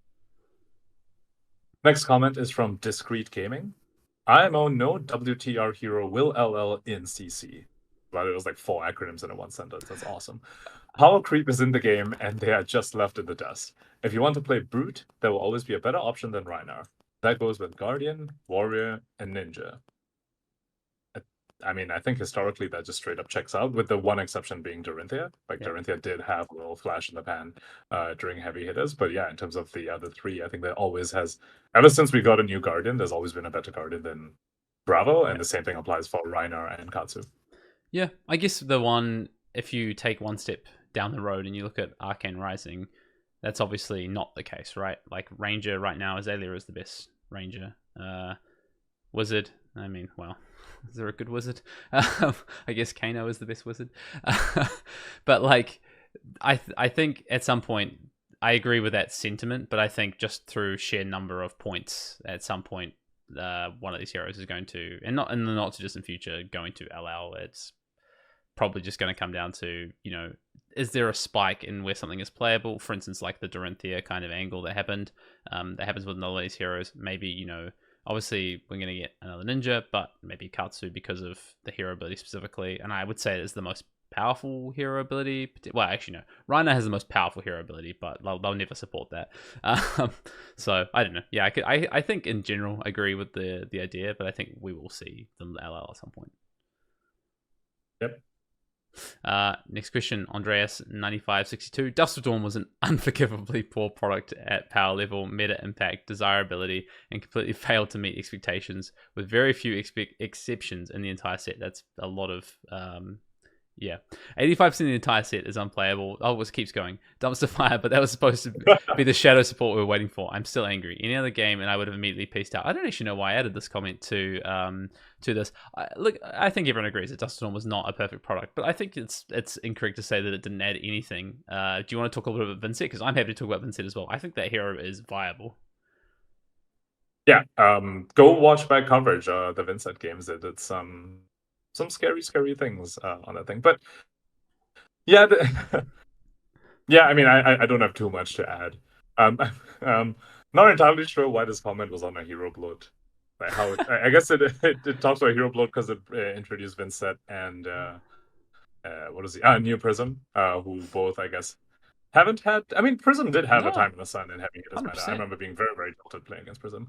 Next comment is from Discreet Gaming. IMO no WTR hero will LL in CC. But it was like 4 acronyms in a 1 sentence. That's awesome. Power creep is in the game, and they are just left in the dust. If you want to play Brute, there will always be a better option than Rhinar. That goes with Guardian, Warrior, and Ninja. I mean, I think historically that just straight up checks out, with the one exception being Dorinthia. Like, Dorinthia did have a little flash in the pan during heavy hitters. But yeah, in terms of the other 3, I think that always has, ever since we got a new Guardian, there's always been a better Guardian than Bravo. And the same thing applies for Rhinar and Katsu. Yeah, I guess the one, if you take one step down the road and you look at Arcane Rising, that's obviously not the case, right? Like, Ranger right now, Azalea is the best Ranger. Wizard, I mean, well, is there a good wizard? I guess Kano is the best wizard. But like, I think at some point, I agree with that sentiment, but I think just through sheer number of points, at some point, one of these heroes is going to, and not in the not too distant future, going to LL. It's probably just going to come down to, is there a spike in where something is playable? For instance, like the Dorinthia kind of angle that happened, that happens with another of these heroes. Maybe, obviously we're going to get another Ninja, but maybe Katsu because of the hero ability specifically. And I would say it's the most powerful hero ability. Well, actually, no. Rhino has the most powerful hero ability, but they'll never support that. So, I don't know. Yeah, I think in general, I agree with the idea, but I think we will see them LL at some point. Yep. Next question, Andreas9562. Dust of Dawn was an unforgivably poor product at power level, meta impact, desirability, and completely failed to meet expectations, with very few exceptions in the entire set. That's a lot of 85% of the entire set is unplayable. Oh, it keeps going. Dumpster fire, but that was supposed to be the shadow support we were waiting for. I'm still angry. Any other game, and I would have immediately pieced out. I don't actually know why I added this comment to this. Look, I think everyone agrees that Dust Storm was not a perfect product, but I think it's incorrect to say that it didn't add anything. Do you want to talk a little bit about Vincent? Because I'm happy to talk about Vincent as well. I think that hero is viable. Yeah, go watch back coverage. The Vincent games did some scary things on that thing, but yeah, yeah. I mean, I don't have too much to add. Not entirely sure why this comment was on a hero bloat. Like how I guess it talks about hero bloat because it introduced Vincent and what is he? New Prism, who both I guess haven't had. I mean, Prism did have a time in the sun and having it as meta. I remember being very tilted playing against Prism.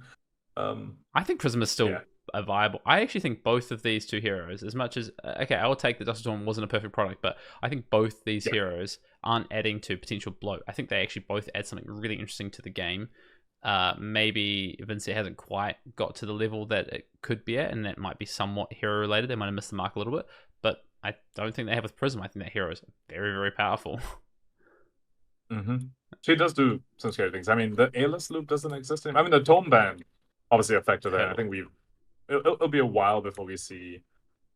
I think Prism is still a viable. I actually think both of these 2 heroes, as much as okay, I will take that Dust Storm wasn't a perfect product, but I think both these heroes aren't adding to potential bloat. I think they actually both add something really interesting to the game. Maybe Vincent hasn't quite got to the level that it could be at, and that might be somewhat hero related. They might have missed the mark a little bit, I don't think they have with Prism. I think that hero is very, very powerful. She does do some scary things. I mean, the A-list loop doesn't exist anymore. I mean, the tome ban obviously affected it. I think it'll be a while before we see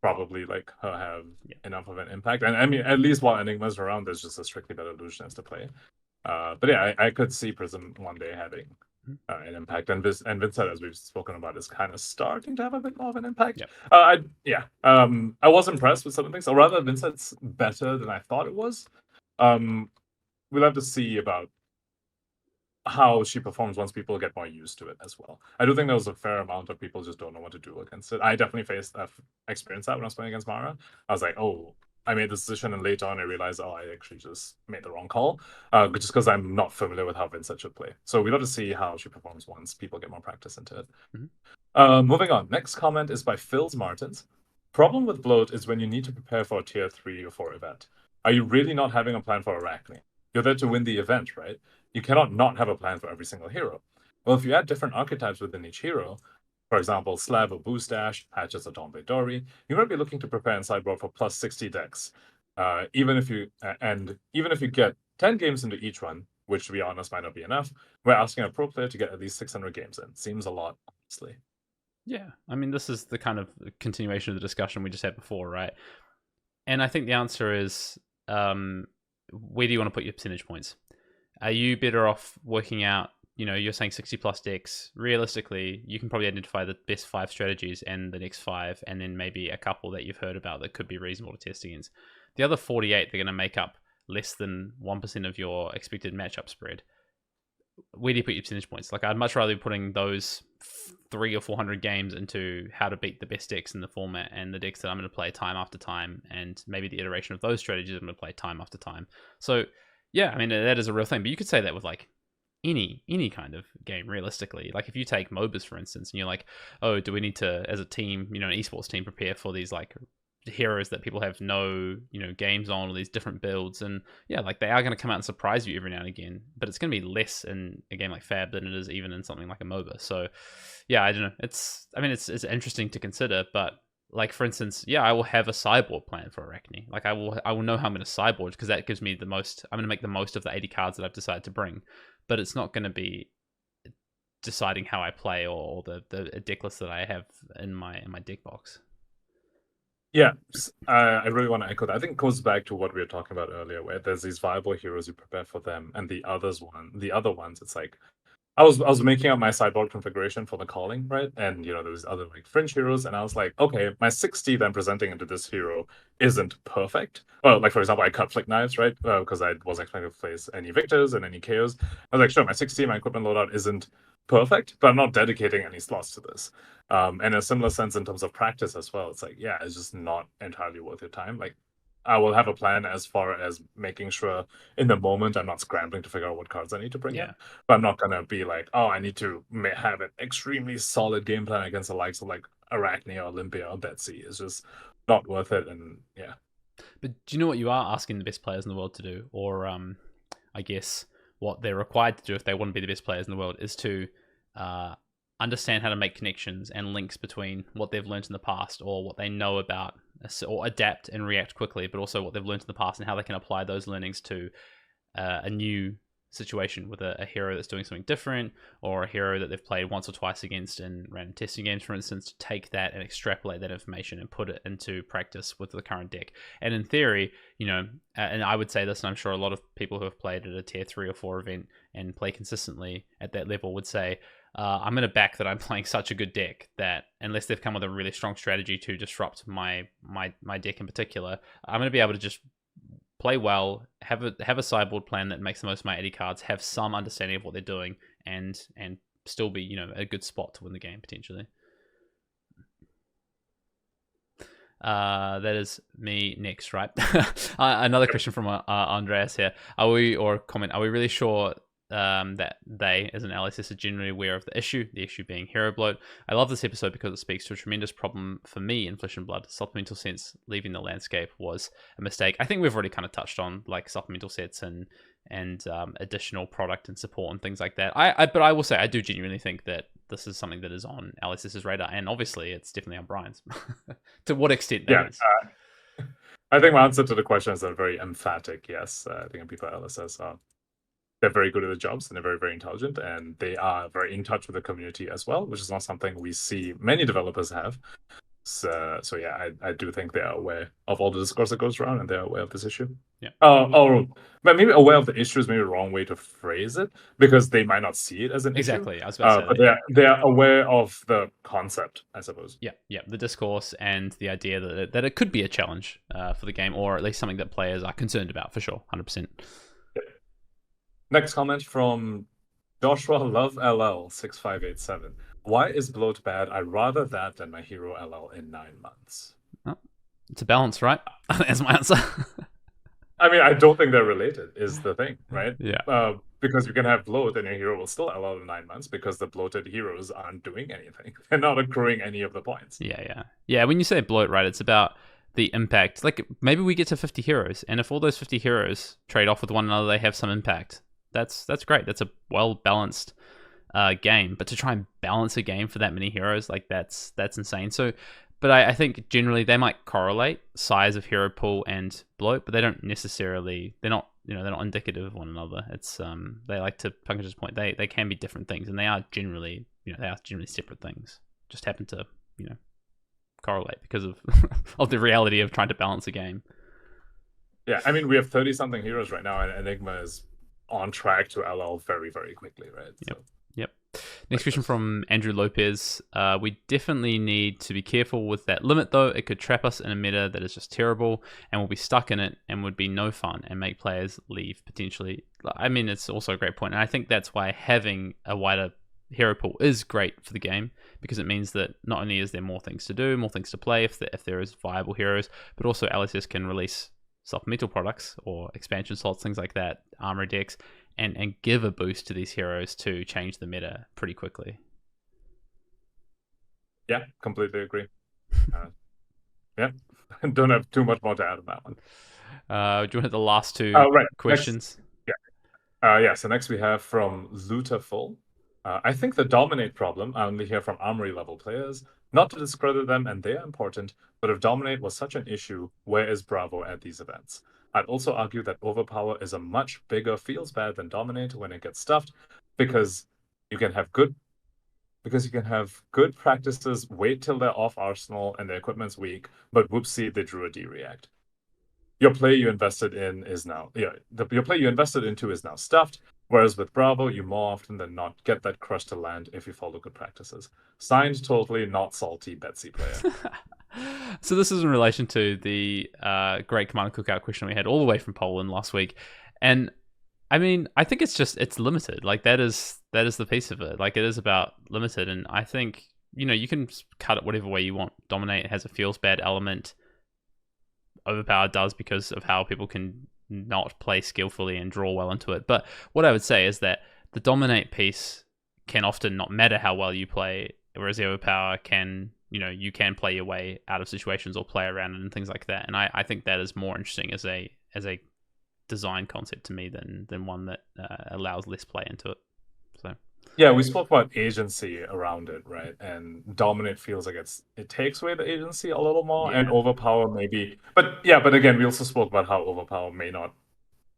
probably like her have enough of an impact. And I mean, at least while Enigma's around, there's just a strictly better illusionist to play. But yeah, I could see Prism one day having an impact, and Vincent, as we've spoken about, is kind of starting to have a bit more of an impact. I was impressed with some of the things, or rather, Vincent's better than I thought it was. We'll have to see about how she performs once people get more used to it as well. I do think there was a fair amount of people just don't know what to do against it. I definitely experienced that when I was playing against Mara. I was like, oh, I made this decision, and later on I realized, oh, I actually just made the wrong call, just because I'm not familiar with how Vincent should play. So we'll have to see how she performs once people get more practice into it. Moving on. Next comment is by Phil's Martins. Problem with bloat is when you need to prepare for a tier 3 or 4 event. Are you really not having a plan for Arachne? You're there to win the event, right? You cannot not have a plan for every single hero. Well, if you add different archetypes within each hero, for example, Slav or Boost Dash, Hatches or Tomboy Dory, you might be looking to prepare in sideboard for plus 60 decks. Even if you get 10 games into each one, which to be honest might not be enough, we're asking a pro player to get at least 600 games in. Seems a lot, honestly. Yeah, I mean, this is the kind of continuation of the discussion we just had before, right? And I think the answer is, where do you want to put your percentage points? Are you better off working out, you're saying 60 plus decks. Realistically, you can probably identify the best 5 strategies and the next 5, and then maybe a couple that you've heard about that could be reasonable to test against. The other 48, they're going to make up less than 1% of your expected matchup spread. Where do you put your percentage points? Like, I'd much rather be putting those 300 or 400 games into how to beat the best decks in the format, and the decks that I'm going to play time after time, and maybe the iteration of those strategies I'm going to play time after time. So, yeah, I mean, that is a real thing. But you could say that with like any kind of game, realistically. Like, if you take MOBAs, for instance, and you're like, oh, do we need to, as a team, an esports team, prepare for these like heroes that people have no games on, or these different builds, and yeah, like they are going to come out and surprise you every now and again, but it's going to be less in a game like Fab than it is even in something like a MOBA. So yeah, I don't know, it's interesting to consider. But like, for instance, yeah, I will have a sideboard plan for Arachne. Like, I will know how I'm going to sideboard, because that gives me the most. I'm going to make the most of the 80 cards that I've decided to bring, but it's not going to be deciding how I play or the deck list that I have in my deck box. Yeah, I really want to echo that. I think it goes back to what we were talking about earlier, where there's these viable heroes, you prepare for them, and the other ones, it's like I was making up my sideboard configuration for the calling, right? And there's other like fringe heroes, and I was like, okay, my 60 that I'm presenting into this hero isn't perfect. Well, like for example, I cut Flick Knives, right? Because I wasn't expecting to place any Victors and any KOs. I was like, sure, my 60, my equipment loadout isn't perfect, but I'm not dedicating any slots to this. And in a similar sense, in terms of practice as well, it's like, yeah, it's just not entirely worth your time. Like, I will have a plan as far as making sure in the moment I'm not scrambling to figure out what cards I need to bring in. But I'm not going to be like, oh, I need to have an extremely solid game plan against the likes of like Arachne or Olympia or Betsy. It's just not worth it. And yeah. But do you know what you are asking the best players in the world to do? Or I guess what they're required to do if they want to be the best players in the world is to understand how to make connections and links between what they've learned in the past, or what they know about, or adapt and react quickly, but also what they've learned in the past and how they can apply those learnings to a new situation with a hero that's doing something different, or a hero that they've played once or twice against in random testing games, for instance, to take that and extrapolate that information and put it into practice with the current deck. And in theory, and I would say this, and I'm sure a lot of people who have played at a tier 3 or 4 event and play consistently at that level would say, I'm going to back that I'm playing such a good deck that unless they've come with a really strong strategy to disrupt my deck in particular, I'm going to be able to just play well, have a sideboard plan that makes the most of my 80 cards, have some understanding of what they're doing, and still be a good spot to win the game potentially. That is me next, right? Another question from Andreas here. Are we really sure that they, as an LSS, are generally aware of the issue being hero bloat? I love this episode because it speaks to a tremendous problem for me in Flesh and Blood. Supplemental sets leaving the landscape was a mistake. I think we've already kind of touched on like supplemental sets and additional product and support and things like that. But I will say I do genuinely think that this is something that is on LSS's radar, and obviously it's definitely on Brian's. To what extent that is. I think my answer to the question is a very emphatic yes. I think people Ellis says they're very good at the jobs and they're very, very intelligent, and they are very in touch with the community as well, which is not something we see many developers have. So yeah, I do think they are aware of all the discourse that goes around, and they're aware of this issue. Yeah. But maybe aware of the issue is maybe the wrong way to phrase it, because they might not see it as an Exactly. issue. I was about to say But that. they are aware of the concept, I suppose. Yeah. The discourse and the idea that it could be a challenge for the game, or at least something that players are concerned about, for sure, 100%. Next comment from Joshua Love LL 6587. Why is bloat bad? I'd rather that than my hero LL in 9 months. Oh, it's a balance, right? That's my answer. I mean, I don't think they're related, is the thing, right? Yeah. Because you can have bloat and your hero will still LL in 9 months because the bloated heroes aren't doing anything. They're not accruing any of the points. Yeah, when you say bloat, right, it's about the impact. Like, maybe we get to 50 heroes, and if all those 50 heroes trade off with one another, they have some impact. That's great. That's a well-balanced game. But to try and balance a game for that many heroes, like, that's insane. So, but I think generally they might correlate size of hero pool and bloat, but they don't necessarily. They're not indicative of one another. It's they, like, to Pankaj's point, they can be different things, and they are generally separate things. Just happen to correlate because of of the reality of trying to balance a game. Yeah, I mean, we have 30-something heroes right now, and Enigma is on track to LL very, very quickly, right? Yep. Next question from Andrew Lopez. We definitely need to be careful with that limit, though. It could trap us in a meta that is just terrible, and we'll be stuck in it and would be no fun and make players leave potentially. I mean, it's also a great point, and I think that's why having a wider hero pool is great for the game, because it means that not only is there more things to do, more things to play if there is viable heroes, but also LSS can release supplemental products or expansion slots, things like that, armor decks, and give a boost to these heroes to change the meta pretty quickly. Yeah, completely agree. Yeah, don't have too much more to add on that one. Do you want to hit the last two questions? So next we have from Lutherful. I think the dominate problem I only hear from armory level players. Not to discredit them, and they are important, but if dominate was such an issue, where is Bravo at these events? I'd also argue that overpower is a much bigger feels bad than dominate when it gets stuffed, because you can have good practices wait till they're off arsenal and their equipment's weak, but whoopsie, they drew a D-react. Your player you invested into is now stuffed, whereas with Bravo, you more often than not get that crush to land if you follow good practices. Signed, totally not salty Betsy player. So this is in relation to the great Command and Cookout question we had all the way from Poland last week. And I mean, I think it's limited. Like, that is the piece of it. Like, it is about limited. And I think, you can cut it whatever way you want. Dominate has a feels bad element. Overpower does, because of how people can not play skillfully and draw well into it. But what I would say is that the dominate piece can often not matter how well you play, whereas the overpower can, you can play your way out of situations or play around it and things like that. And I think that is more interesting as a design concept to me than one that allows less play into it. So yeah, we spoke about agency around it, right? And dominate feels like it takes away the agency a little more, and overpower maybe. But again, we also spoke about how overpower may not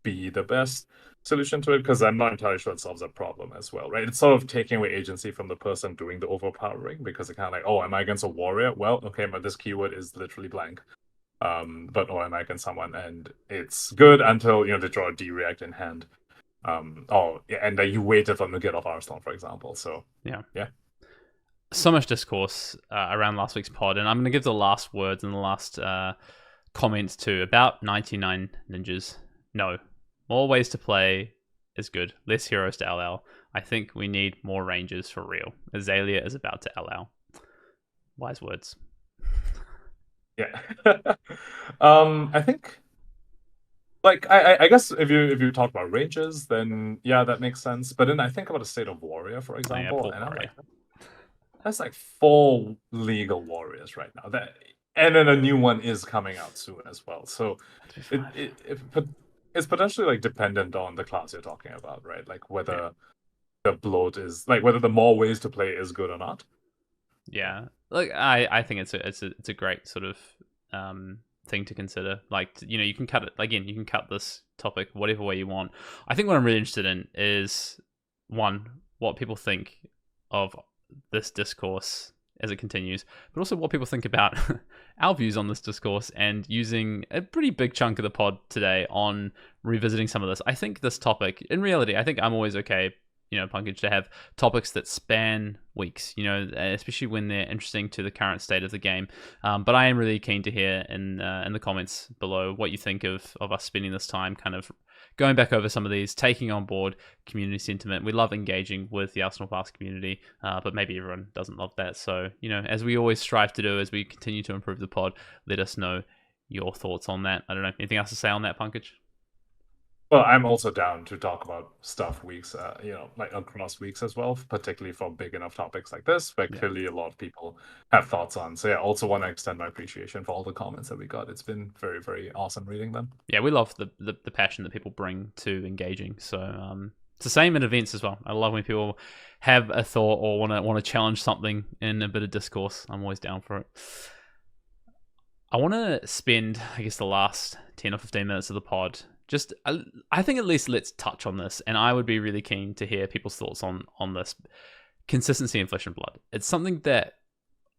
be the best solution to it, because I'm not entirely sure it solves that problem as well, right? It's sort of taking away agency from the person doing the overpowering, because it's kind of like, oh, am I against a warrior? Well, okay, but this keyword is literally blank. But am I against someone? And it's good until they draw a D-react in hand. And you waited for them to get off Arsenal, for example. So yeah. So much discourse around last week's pod, and I'm going to give the last words and the last comments to about 99 ninjas. No, more ways to play is good. Less heroes to LL. I think we need more ranges for real. Azalea is about to LL. Wise words. Yeah. I think. Like, I guess if you talk about ranges, then yeah, that makes sense. But then I think about a State of Warrior, for example, and I'm like, that's like 4 legal warriors right now. And then a new one is coming out soon as well. So it's potentially like dependent on the class you're talking about, right? Like whether the bloat is whether the more ways to play is good or not. Yeah, like I think it's a great sort of thing to consider. Like, you know, you can cut it again. You can cut this topic whatever way you want. I think what I'm really interested in is one, what people think of this discourse as it continues, but also what people think about our views on this discourse, and using a pretty big chunk of the pod today on revisiting some of this. I think this topic, in reality, I think I'm always okay, you know, Pankaj, to have topics that span weeks, you know, especially when they're interesting to the current state of the game. But I am really keen to hear in the comments below what you think of us spending this time kind of going back over some of these, taking on board community sentiment. We love engaging with the Arsenal Pass community, but maybe everyone doesn't love that. So, you know, as we always strive to do, as we continue to improve the pod, let us know your thoughts on that. I don't know, anything else to say on that, Pankaj? Well, I'm also down to talk about stuff weeks, you know, like across weeks as well, particularly for big enough topics like this, where clearly a lot of people have thoughts on. So yeah, also want to extend my appreciation for all the comments that we got. It's been very, very awesome reading them. Yeah, we love the passion that people bring to engaging. So it's the same in events as well. I love when people have a thought or want to challenge something in a bit of discourse. I'm always down for it. I want to spend, I guess, the last 10 or 15 minutes of the pod just, I think at least let's touch on this, and I would be really keen to hear people's thoughts on this. Consistency in Flesh and Blood. It's something that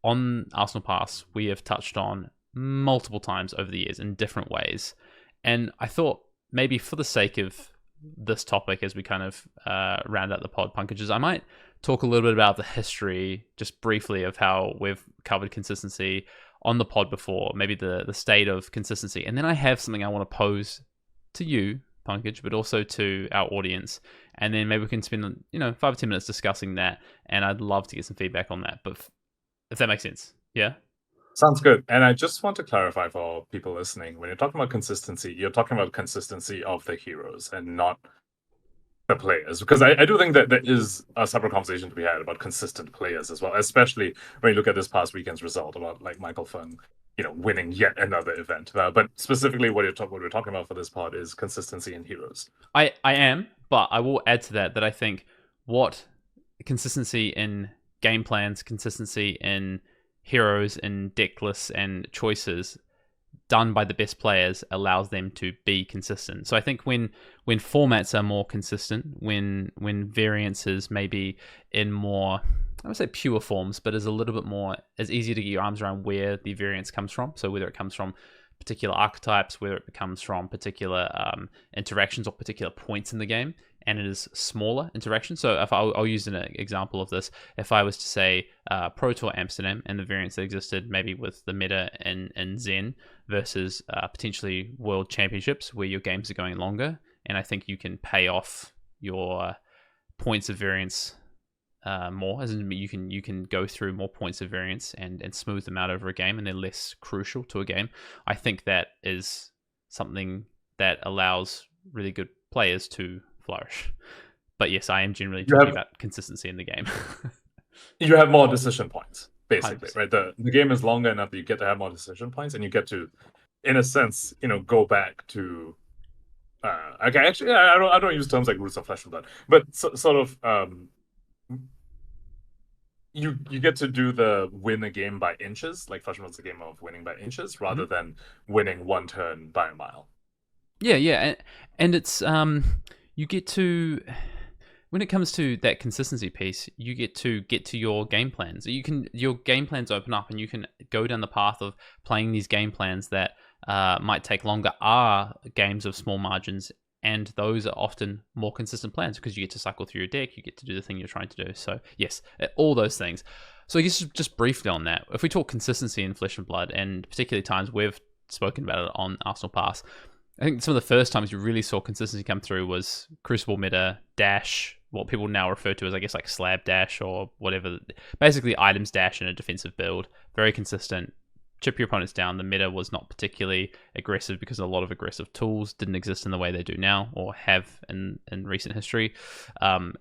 on Arsenal Pass we have touched on multiple times over the years in different ways, and I thought maybe for the sake of this topic, as we kind of round out the pod, Pankages, I might talk a little bit about the history, just briefly, of how we've covered consistency on the pod before, maybe the state of consistency, and then I have something I want to pose to you, Pankaj, but also to our audience, and then maybe we can spend 5 or 10 minutes discussing that, and I'd love to get some feedback on that. But if that makes sense, yeah. Sounds good. And I just want to clarify for people listening, when you're talking about consistency, you're talking about consistency of the heroes and not the players, because I do think that there is a separate conversation to be had about consistent players as well, especially when you look at this past weekend's result about like Michael Fung, winning yet another event. But specifically, what we're talking about for this pod is consistency in heroes. I am, but I will add to that I think what consistency in game plans, consistency in heroes and deck lists and choices done by the best players allows them to be consistent. So I think when formats are more consistent, when variances maybe in more, I would say pure forms, but is a little bit more, is easier to get your arms around where the variance comes from. So whether it comes from particular archetypes, whether it comes from particular interactions or particular points in the game, and it is smaller interactions. So if I'll use an example of this, if I was to say Pro Tour Amsterdam and the variance that existed maybe with the meta in Zen versus potentially World Championships where your games are going longer, and I think you can pay off your points of variance more, as in you can go through more points of variance and smooth them out over a game, and they're less crucial to a game. I think that is something that allows really good players to flourish. But yes, I am generally talking about consistency in the game. You have more decision points, basically, 100%. right? The game is longer enough that you get to have more decision points, and you get to, in a sense, go back to. Okay, actually, I don't use terms like roots of flesh and blood, but sort of. You get to do the win a game by inches, like Flesh and Blood's a game of winning by inches, rather than winning one turn by a mile. Yeah, and it's you get to, when it comes to that consistency piece, you get to your game plans. Your game plans open up, and you can go down the path of playing these game plans that might take longer, are games of small margins. And those are often more consistent plans because you get to cycle through your deck, you get to do the thing you're trying to do. So yes, all those things. So I guess just briefly on that, if we talk consistency in Flesh and Blood, and particularly times we've spoken about it on Arsenal Pass, I think some of the first times you really saw consistency come through was Crucible meta, dash, what people now refer to as, I guess, like slab dash or whatever. Basically items dash in a defensive build. Very consistent. Chip your opponents down. The meta was not particularly aggressive because a lot of aggressive tools didn't exist in the way they do now or have in recent history.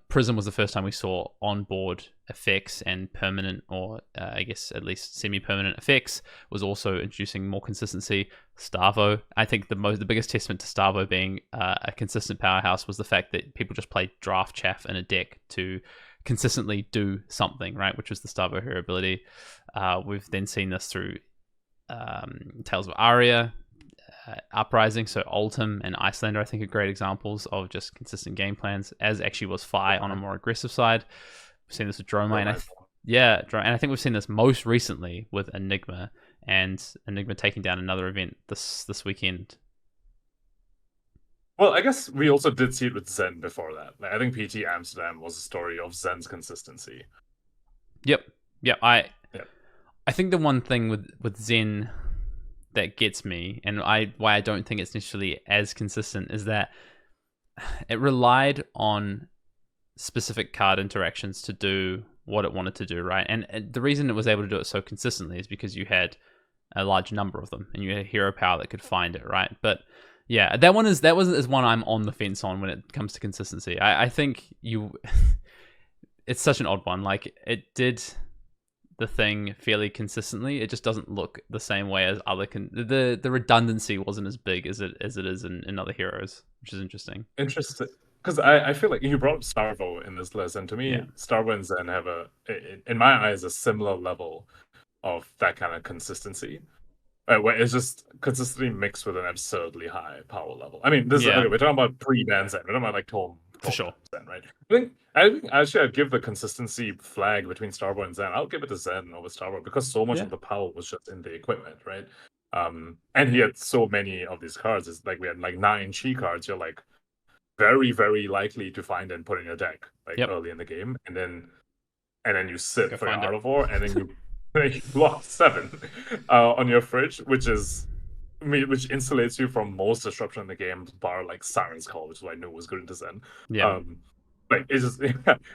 Prism was the first time we saw onboard effects and permanent, or I guess at least semi-permanent effects, was also introducing more consistency. Starvo, I think the biggest testament to Starvo being a consistent powerhouse was the fact that people just played draft chaff in a deck to consistently do something, right? Which was the Starvo hero ability. We've then seen this through Tales of Aria, Uprising, so Ultim and Icelander, I think, are great examples of just consistent game plans, as actually was Fi on a more aggressive side. We've seen this with Dromai, and I think we've seen this most recently with Enigma, and Enigma taking down another event this weekend. Well, I guess we also did see it with Zen before that. Like, I think PT Amsterdam was a story of Zen's consistency. Yep. I think the one thing with Zen that gets me, and why I don't think it's necessarily as consistent, is that it relied on specific card interactions to do what it wanted to do, right? And the reason it was able to do it so consistently is because you had a large number of them, and you had hero power that could find it, right? But yeah, that one is one I'm on the fence on when it comes to consistency. I think it's such an odd one. Like, it did the thing fairly consistently. It just doesn't look the same way as other the redundancy wasn't as big as it is in other heroes, which is interesting. Interesting, because I feel like you brought up Starvo in this list, and to me, Starvo and Zen have in my eyes, a similar level of that kind of consistency, where it's just consistently mixed with an absurdly high power level. I mean, we're talking about pre-ban Zen. We're talking about like Tom. For sure. Zen, right? I think actually I'd give the consistency flag between Starboy and Zen. I'll give it to Zen over Starboy because so much of the power was just in the equipment, right? And he had so many of these cards. It's like we had like 9 Chi cards. You're like very, very likely to find and put in your deck early in the game, and then you sit for your Art of War, and then you block 7 on your fridge, which insulates you from most disruption in the game, bar like Siren's Call, which is what I knew was good into Zen. Like, it's just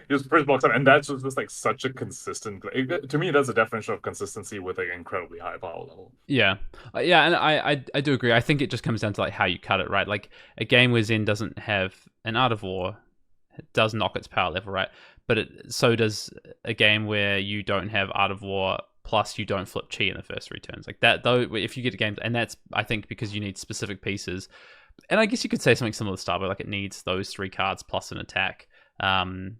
just first block 7, and that's just like such a consistent. To me, that's a definition of consistency with an incredibly high power level. Yeah, and I do agree. I think it just comes down to like how you cut it, right? Like, a game where Zen doesn't have an Art of War, it does knock its power level, right? But so does a game where you don't have Art of War, plus you don't flip Chi in the first 3 turns. Like that, though, if you get a game, and that's, I think, because you need specific pieces. And I guess you could say something similar to Starboy, like it needs those 3 cards plus an attack. And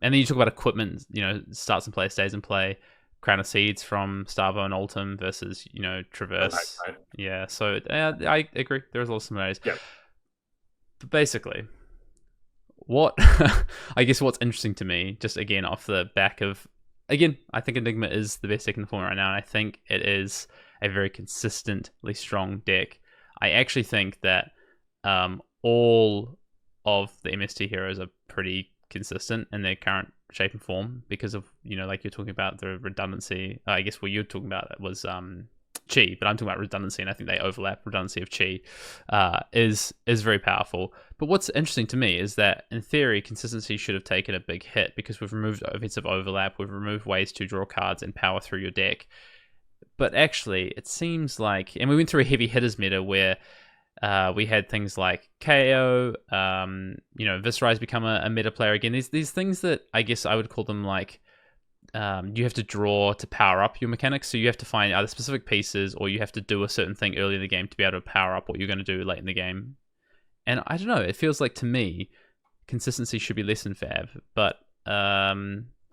then you talk about equipment, starts in play, stays in play, Crown of Seeds from Starvo and Ultim versus, Traverse. Right. Yeah, so I agree. There's a lot of similarities. Yeah. But basically, I guess what's interesting to me, just again off the back of, I think Enigma is the best deck in the format right now, and I think it is a very consistently strong deck. I actually think that all of the MST heroes are pretty consistent in their current shape and form because of, like you're talking about the redundancy. I guess what you're talking about was Chi, but I'm talking about redundancy, and I think they overlap. Redundancy of Chi is very powerful. But what's interesting to me is that, in theory, consistency should have taken a big hit because we've removed offensive overlap, we've removed ways to draw cards and power through your deck. But actually, it seems like, and we went through a heavy hitters meta where we had things like KO, Viscerize become a meta player again. These things that I guess I would call them like, you have to draw to power up your mechanics. So you have to find either specific pieces or you have to do a certain thing early in the game to be able to power up what you're going to do late in the game. And I don't know, it feels like to me, consistency should be less than fab. But I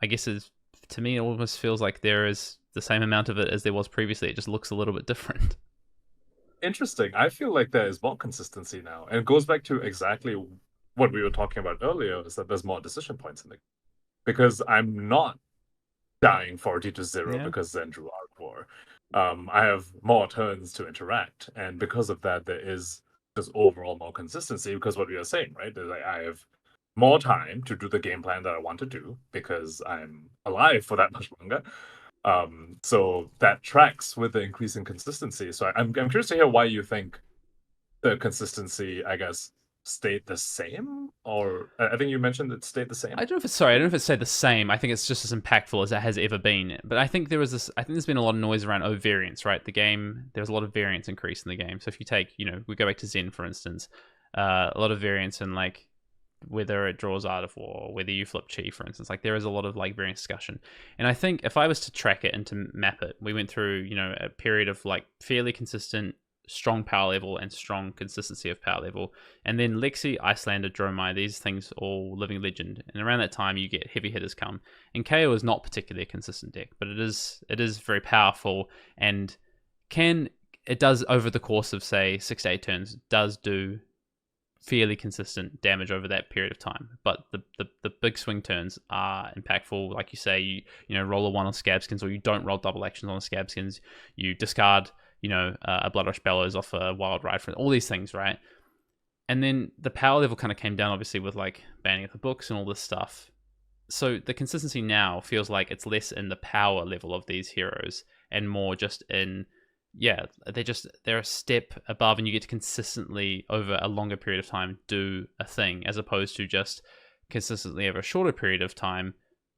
guess to me, it almost feels like there is the same amount of it as there was previously. It just looks a little bit different. Interesting. I feel like there is more consistency now. And it goes back to exactly what we were talking about earlier, is that there's more decision points in the game. Because I'm not dying 40-0 because Zen drew Art of War. I have more turns to interact, and because of that, there is just overall more consistency. Because what we are saying, right, is like I have more time to do the game plan that I want to do because I'm alive for that much longer. So that tracks with the increase in consistency. So I'm curious to hear why you think the consistency, I guess, stayed the same, or I think you mentioned it stayed the same. I don't know if it stayed the same. I think it's just as impactful as it has ever been. But I think there's been a lot of noise around variance, right? The game, there's a lot of variance increase in the game. So if you take, we go back to Zen, for instance, a lot of variance in like whether it draws Art of War, or whether you flip Chi, for instance. Like there is a lot of like variance discussion. And I think if I was to track it and to map it, we went through, a period of like fairly consistent strong power level and strong consistency of power level, and then Lexi, Icelander, Dromai, these things all living legend, and around that time you get heavy hitters come, and KO is not particularly a consistent deck, but it is very powerful, and it does over the course of say 6 to 8 turns does do fairly consistent damage over that period of time, but the big swing turns are impactful. Like you say, you know, roll a 1 on Scabskins, or you don't roll double actions on the Scabskins. You discard, you know, a Blood Rush Bellows off a Wild Ride, for all these things, right? And then the power level kind of came down, obviously, with like banning of the books and all this stuff. So the consistency now feels like it's less in the power level of these heroes and more just in, yeah, they're a step above, and you get to consistently over a longer period of time do a thing, as opposed to just consistently over a shorter period of time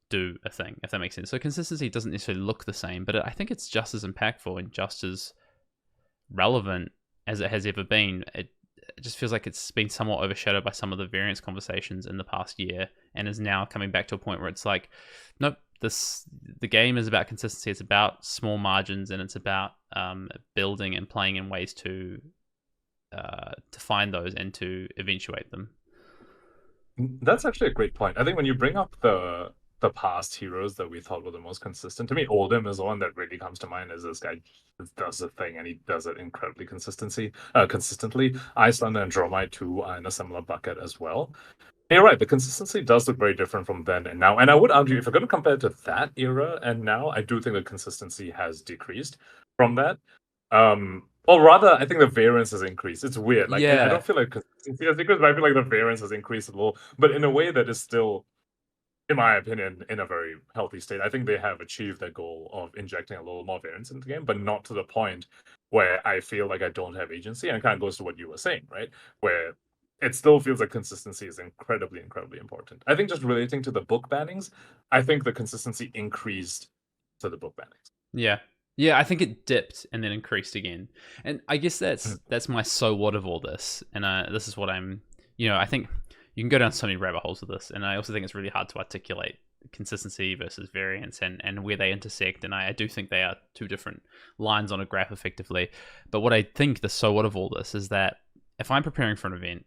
do a thing, if that makes sense. So consistency doesn't necessarily look the same, but I think it's just as impactful and just as relevant as it has ever been. It just feels like it's been somewhat overshadowed by some of the variance conversations in the past year, and is now coming back to a point where it's like, nope, the game is about consistency. It's about small margins, and it's about building and playing in ways to find those and to eventuate them. That's actually a great point. I think when you bring up the past heroes that we thought were the most consistent, to me, Oldhim is the one that really comes to mind. As this guy does the thing, and he does it incredibly consistently. Icelander and Dromite too are in a similar bucket as well. You're right. The consistency does look very different from then and now. And I would argue, if you're going to compare to that era and now, I do think the consistency has decreased from that. Or rather, I think the variance has increased. It's weird. Like, I don't feel like consistency has decreased, but I feel like the variance has increased a little, but in a way that is still, in my opinion, in a very healthy state. I think they have achieved their goal of injecting a little more variance into the game, but not to the point where I feel like I don't have agency. And it kind of goes to what you were saying, right? Where it still feels like consistency is incredibly, incredibly important. I think just relating to the book bannings, I think the consistency increased to the book bannings. Yeah, I think it dipped and then increased again. And I guess that's my so what of all this. And this is what I'm, you know, I think you can go down so many rabbit holes with this. And I also think it's really hard to articulate consistency versus variance and where they intersect. And I do think they are two different lines on a graph effectively. But what I think the so what of all this is that if I'm preparing for an event,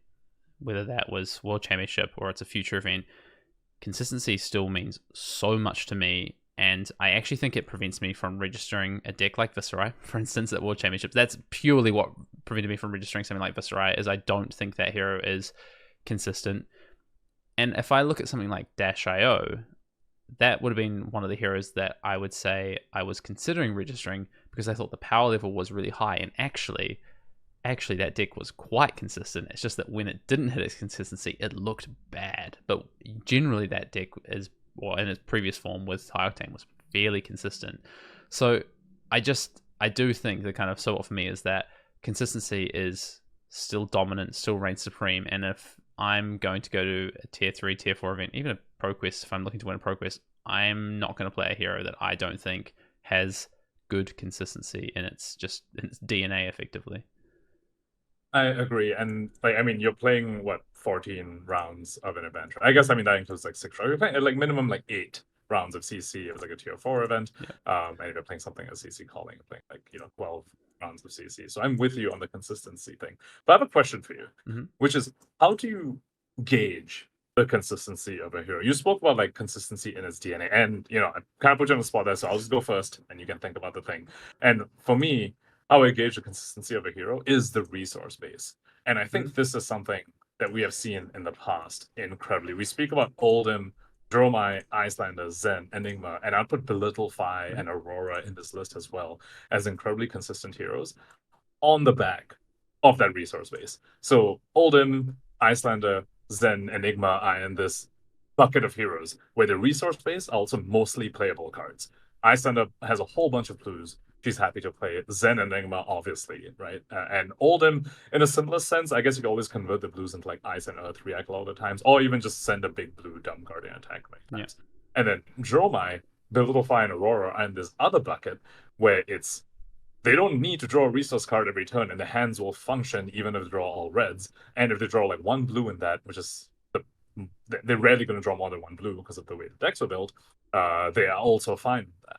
whether that was World Championship or it's a future event, consistency still means so much to me. And I actually think it prevents me from registering a deck like Viserai, for instance, at World Championships. That's purely what prevented me from registering something like Viserai, is I don't think that hero is consistent. And if I look at something like Dash.io, that would have been one of the heroes that I would say I was considering registering because I thought the power level was really high. And actually that deck was quite consistent. It's just that when it didn't hit its consistency, it looked bad. But generally that deck is, well, in its previous form with High Octane, was fairly consistent. So I do think the kind of so what for me is that consistency is still dominant, still reigns supreme. And if I'm going to go to a tier 3, tier 4 event, even a Pro Quest, if I'm looking to win a Pro Quest, I'm not going to play a hero that I don't think has good consistency in its DNA effectively. I agree, and like, I mean, you're playing 14 rounds of an event. Right? I guess, I mean, that includes like 6 rounds. You're playing like minimum like 8 rounds of CC. It was like a tier 4 event. Yeah. And if you're playing something as CC calling, you're playing like 12 rounds of CC. So I'm with you on the consistency thing. But I have a question for you, which is, how do you gauge the consistency of a hero? You spoke about like consistency in its DNA, and I kind of put you on the spot there, so I'll just go first, and you can think about the thing. And for me, how I gauge the consistency of a hero is the resource base. And I think this is something that we have seen in the past incredibly. We speak about Oldhim, Dromai, Icelander, Zen, Enigma, and I'd put Belittle, Phi, and Aurora in this list as well as incredibly consistent heroes on the back of that resource base. So Oldhim, Icelander, Zen, Enigma are in this bucket of heroes where the resource base are also mostly playable cards. Icelander has a whole bunch of blues. She's happy to play it. Zen and Enigma, obviously, right? And Oldhim, in a similar sense, I guess you can always convert the blues into like Ice and Earth react a lot of the times, or even just send a big blue dumb guardian attack many times. Yeah. And then Dromai, Belittle, Phi, and Aurora are in this other bucket where they don't need to draw a resource card every turn, and the hands will function even if they draw all reds. And if they draw like one blue in that, which is they're rarely going to draw more than one blue because of the way the decks are built, they are also fine with that.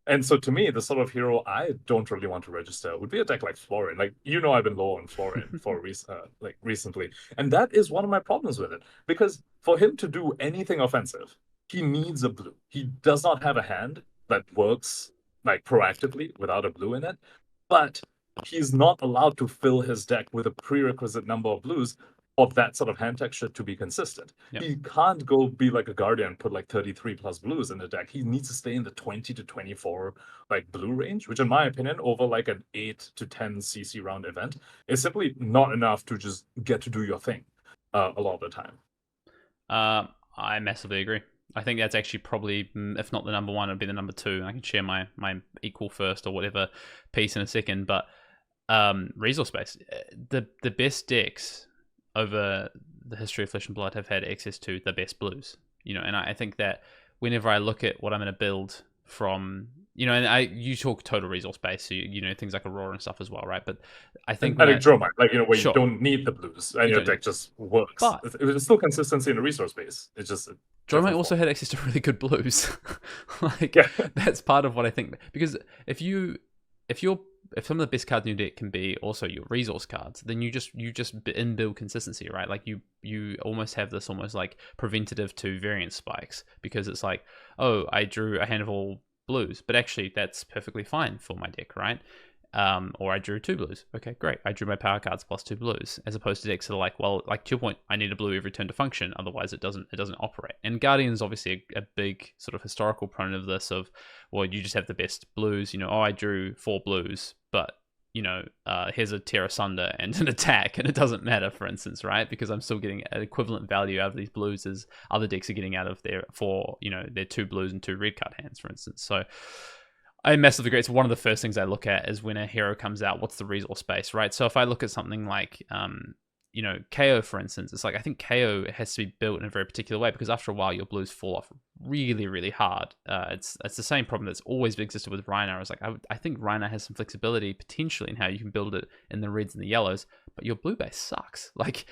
And so to me, the sort of hero I don't really want to register would be a deck like Florin. Like, I've been low on Florin for recently. And that is one of my problems with it. Because for him to do anything offensive, he needs a blue. He does not have a hand that works like proactively without a blue in it. but he's not allowed to fill his deck with a prerequisite number of blues of that sort of hand texture to be consistent. Yep. He can't go be like a Guardian and put like 33 plus blues in the deck. He needs to stay in the 20 to 24 like blue range, which in my opinion, over like an 8 to 10 CC round event, is simply not enough to just get to do your thing a lot of the time. I massively agree. I think that's actually probably, if not the number one, it'd be the number two. I can share my equal first or whatever piece in a second. But resource space, the best decks over the history of Flesh and Blood have had access to the best blues. And I think that whenever I look at what I'm going to build from, and you talk total resource base, so things like Aurora and stuff as well, right? But I think Dromite, like where sure. you don't need the blues and your deck just works. But it's still consistency in the resource base. It's just Dromite also had access to really good blues. That's part of what I think, because if some of the best cards in your deck can be also your resource cards, then you just inbuild consistency, right? Like you almost have this almost like preventative to variance spikes, because it's like, oh, I drew a hand of all blues, but actually that's perfectly fine for my deck, right? Or I drew 2 blues. Okay, great. I drew my power cards plus 2 blues, as opposed to decks that are like, well, like to your point, I need a blue every turn to function, otherwise it doesn't operate. And Guardian is obviously a big sort of historical proponent of this, of, well, you just have the best blues, I drew 4 blues, but here's a tear asunder and an attack, and it doesn't matter, for instance, right? Because I'm still getting an equivalent value out of these blues as other decks are getting out of their their 2 blues and 2 red card hands, for instance. So I massively agree. It's one of the first things I look at is when a hero comes out, what's the resource space, right? So if I look at something like KO, for instance, it's like, I think KO has to be built in a very particular way, because after a while your blues fall off really, really hard. It's the same problem that's always existed with Rhino. It's like, I think Rhino has some flexibility potentially in how you can build it in the reds and the yellows, but your blue base sucks. Like,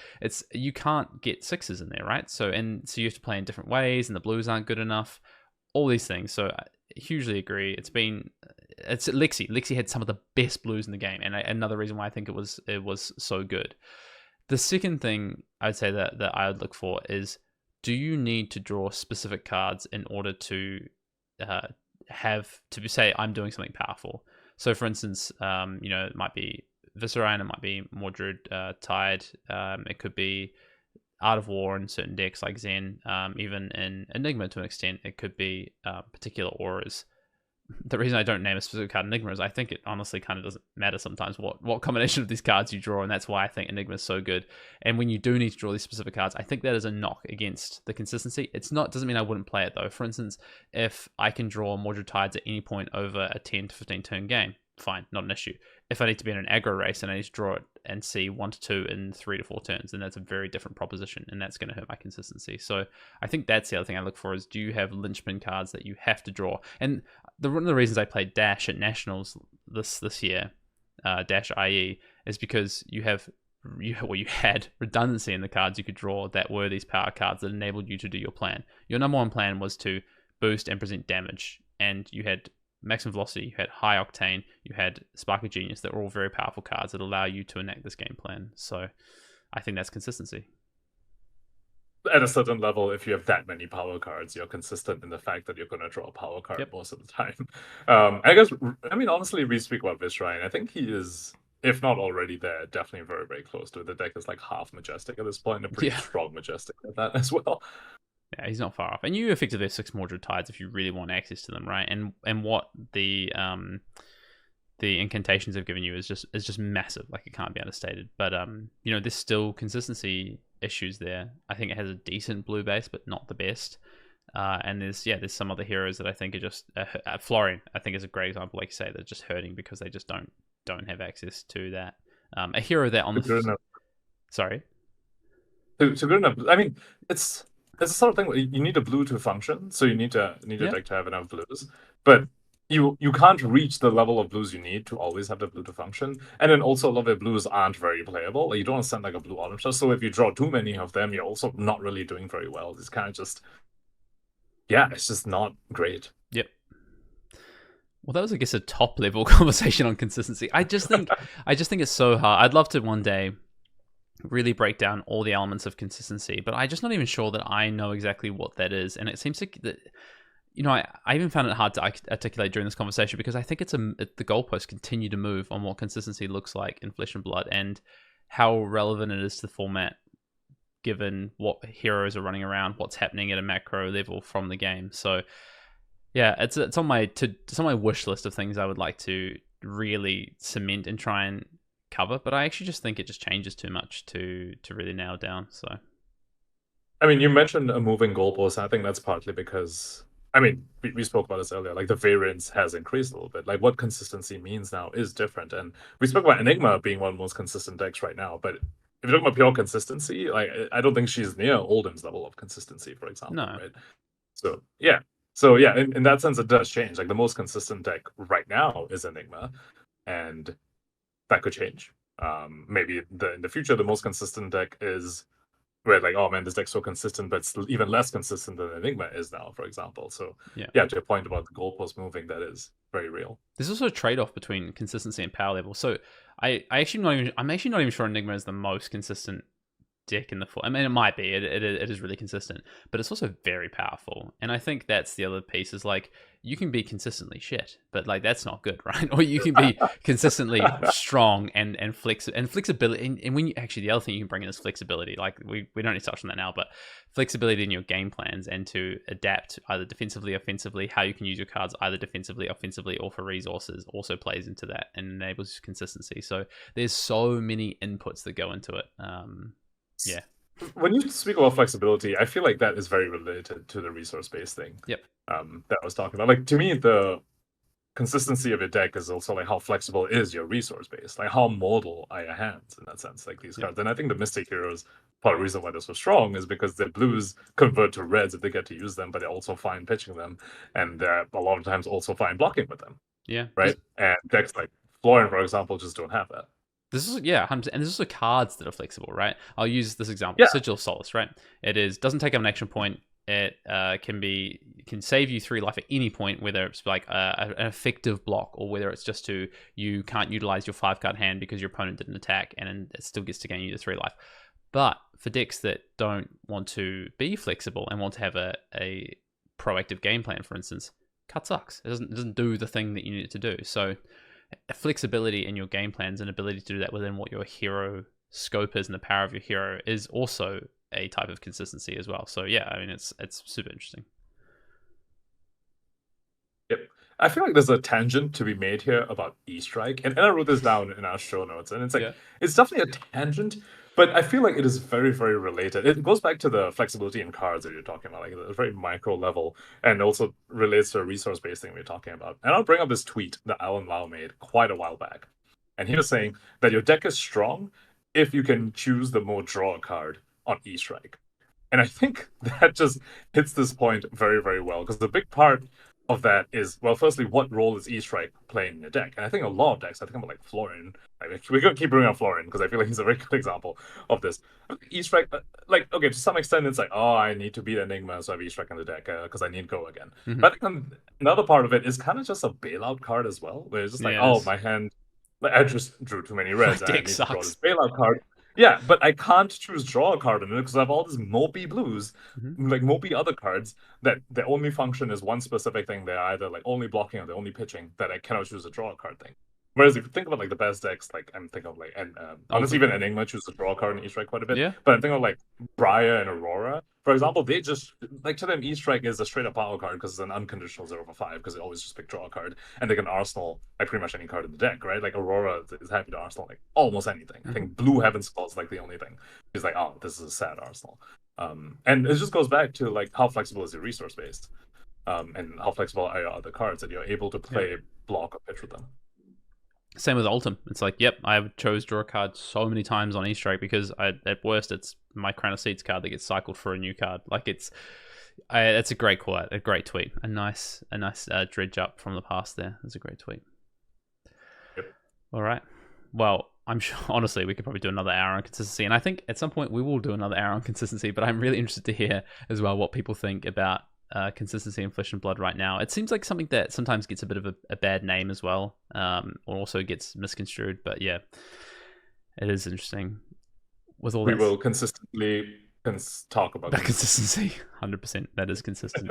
you can't get 6s in there, right? So you have to play in different ways, and the blues aren't good enough. All these things. So I hugely agree. It's Lexi. Lexi had some of the best blues in the game, and another reason why I think it was so good. The second thing I'd say that I would look for is, do you need to draw specific cards in order to say I'm doing something powerful? So for instance, it might be Viscera, and it might be Mordred Tide. It could be Art of War in certain decks like Zen, even in Enigma to an extent. It could be particular auras. The reason I don't name a specific card Enigma is I think it honestly kind of doesn't matter sometimes what combination of these cards you draw, and that's why I think Enigma is so good. And when you do need to draw these specific cards, I think that is a knock against the consistency. Doesn't mean I wouldn't play it though. For instance, if I can draw Mordred Tides at any point over a 10 to 15 turn game, fine, not an issue. If I need to be in an aggro race and I need to draw it and see 1 to 2 in 3 to 4 turns, then that's a very different proposition, and that's going to hurt my consistency. So I think that's the other thing I look for is, do you have linchpin cards that you have to draw? And one of the reasons I played Dash at Nationals this year, Dash IE, is because you had redundancy in the cards you could draw that were these power cards that enabled you to do your plan. Your number one plan was to boost and present damage, and you had maximum velocity, you had high octane, you had Spark of Genius, that were all very powerful cards that allow you to enact this game plan. So I think that's consistency. At a certain level, if you have that many power cards, you're consistent in the fact that you're going to draw a power card most of the time. Honestly, we speak about Viscera, and I think he is, if not already there, definitely very, very close to it. The deck is like half Majestic at this point, a pretty strong Majestic at that as well. Yeah, he's not far off. And you effectively have 6 Mordred Tides if you really want access to them, right? And what the incantations have given you is just massive. Like, it can't be understated. But there's still consistency issues there. I think it has a decent blue base, but not the best. And there's some other heroes that I think are just Florian, I think, is a great example. Like you say, they're just hurting because they just don't have access to that. A hero that on the sorry. To good enough. I mean, it's the sort of thing where you need a blue to function, so you need a deck to have enough blues. But you can't reach the level of blues you need to always have the blue to function. And then also a lot of the blues aren't very playable. Like, you don't want to send like a blue armature. So if you draw too many of them, you're also not really doing very well. It's kind of just, it's just not great. Yep. Well, that was, I guess, a top level conversation on consistency. I just think it's so hard. I'd love to one day really break down all the elements of consistency, but I'm just not even sure that I know exactly what that is. And it seems like that I even found it hard to articulate during this conversation because I think the goalposts continue to move on what consistency looks like in Flesh and Blood and how relevant it is to the format, given what heroes are running around, what's happening at a macro level from the game. So, yeah, it's on my wish list of things I would like to really cement and try and cover. But I actually just think it just changes too much to really nail down. So, I mean, you mentioned a moving goalpost. And I think that's partly because, I mean, we spoke about this earlier. Like the variance has increased a little bit. Like what consistency means now is different. And we spoke about Enigma being one of the most consistent decks right now. But if you're talking about pure consistency, like I don't think she's near Oldham's level of consistency, for example. No. Right. So yeah, in that sense, it does change. Like the most consistent deck right now is Enigma, and that could change. Maybe in the future, the most consistent deck is where like, oh man, this deck's so consistent, but it's even less consistent than Enigma is now, for example. So yeah, to your point about the goalpost moving, that is very real. There's also a trade-off between consistency and power level. So I'm actually not even sure Enigma is the most consistent deck in the I mean, it might be. It is really consistent, but it's also very powerful. And I think that's the other piece is like you can be consistently shit, but like that's not good, right? Or you can be consistently strong and flexibility. And when you actually the other thing you can bring in is flexibility. Like we don't need to touch on that now, but flexibility in your game plans and to adapt either defensively, offensively, how you can use your cards either defensively, offensively, or for resources also plays into that and enables consistency. So there's so many inputs that go into it. Yeah. When you speak about flexibility, I feel like that is very related to the resource-based thing. Yep. That I was talking about. Like to me, the consistency of your deck is also like how flexible is your resource base, like how modal are your hands in that sense, like these cards. And I think the Mystic Heroes, part of the reason why they're so strong is because their blues convert to reds if they get to use them, but they're also fine pitching them, and they're a lot of times also fine blocking with them. Yeah. Right. And decks like Florin, for example, just don't have that. This is 100%. And there's also cards that are flexible, right? I'll use this example: Sigil of Solace, right? It doesn't take up an action point. It can save you 3 life at any point, whether it's like an effective block or whether it's just you can't utilize your 5-card hand because your opponent didn't attack, and it still gets to gain you the 3 life. But for decks that don't want to be flexible and want to have a proactive game plan, for instance, cut sucks. It doesn't do the thing that you need it to do. So flexibility in your game plans and ability to do that within what your hero scope is and the power of your hero is also a type of consistency as well. So yeah, I mean it's super interesting. Yep. I feel like there's a tangent to be made here about E-Strike, and I wrote this down in our show notes, and it's like it's definitely a tangent, but I feel like it is very, very related. It goes back to the flexibility in cards that you're talking about, like at a very micro level, and also relates to a resource-based thing we're talking about. And I'll bring up this tweet that Alan Lau made quite a while back. And he was saying that your deck is strong if you can choose the mode draw a card on E-Strike. And I think that just hits this point very, very well, because the big part of that is, well, firstly, what role is E-Strike playing in your deck? And I think a lot of decks, I think about like Florin, like, we're going to keep bringing up Florin because I feel like he's a very good example of this. E-Strike, like, okay, to some extent, it's like, oh, I need to beat Enigma, so I have E-Strike in the deck because I need Go again. Mm-hmm. But another part of it is kind of just a bailout card as well, where it's just like, oh, my hand, like, I just drew too many reds, and I need to draw this bailout card. Yeah, but I can't choose draw a card in it because I have all these mopey blues, like mopey other cards that their only function is one specific thing. They're either like only blocking or they're only pitching, that I cannot choose a draw a card thing. Whereas if you think about like the best decks, like I'm thinking of like, and honestly, even Enigma chooses a draw card in E-Strike quite a bit. Yeah. But I'm thinking of like Briar and Aurora, for example. They just, like, to them, E-Strike is a straight up power card because it's an unconditional 0/5 because they always just pick draw a card, and they can arsenal like pretty much any card in the deck, right? Like Aurora is happy to arsenal like almost anything. I think Blue Heaven's Call is like the only thing. She's like, oh, this is a sad arsenal. And it just goes back to like how flexible is your resource based, and how flexible are your other cards that you're able to play, block, or pitch with them. Same with Ultim. It's like, yep, I chose draw a card so many times on E-Strike because at worst it's my Crown of Seeds card that gets cycled for a new card. Like that's a great call out, a great tweet, a nice dredge up from the past there. That's a great tweet. Yep. All right. Well, I'm sure, honestly, we could probably do another hour on consistency, and I think at some point we will do another hour on consistency. But I'm really interested to hear as well what people think about consistency in Flesh and Blood right now. It seems like something that sometimes gets a bit of a bad name as well, or also gets misconstrued. But yeah, it is interesting. With all we will consistently can talk about That consistency, 100%. That is consistent.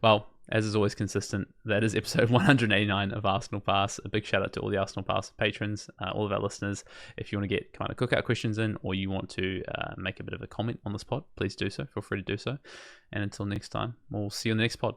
Well, as is always consistent, that is episode 189 of Arsenal Pass. A big shout out to all the Arsenal Pass patrons, all of our listeners. If you want to get kind of cookout questions in, or you want to make a bit of a comment on this pod, please do so. Feel free to do so. And until next time, we'll see you on the next pod.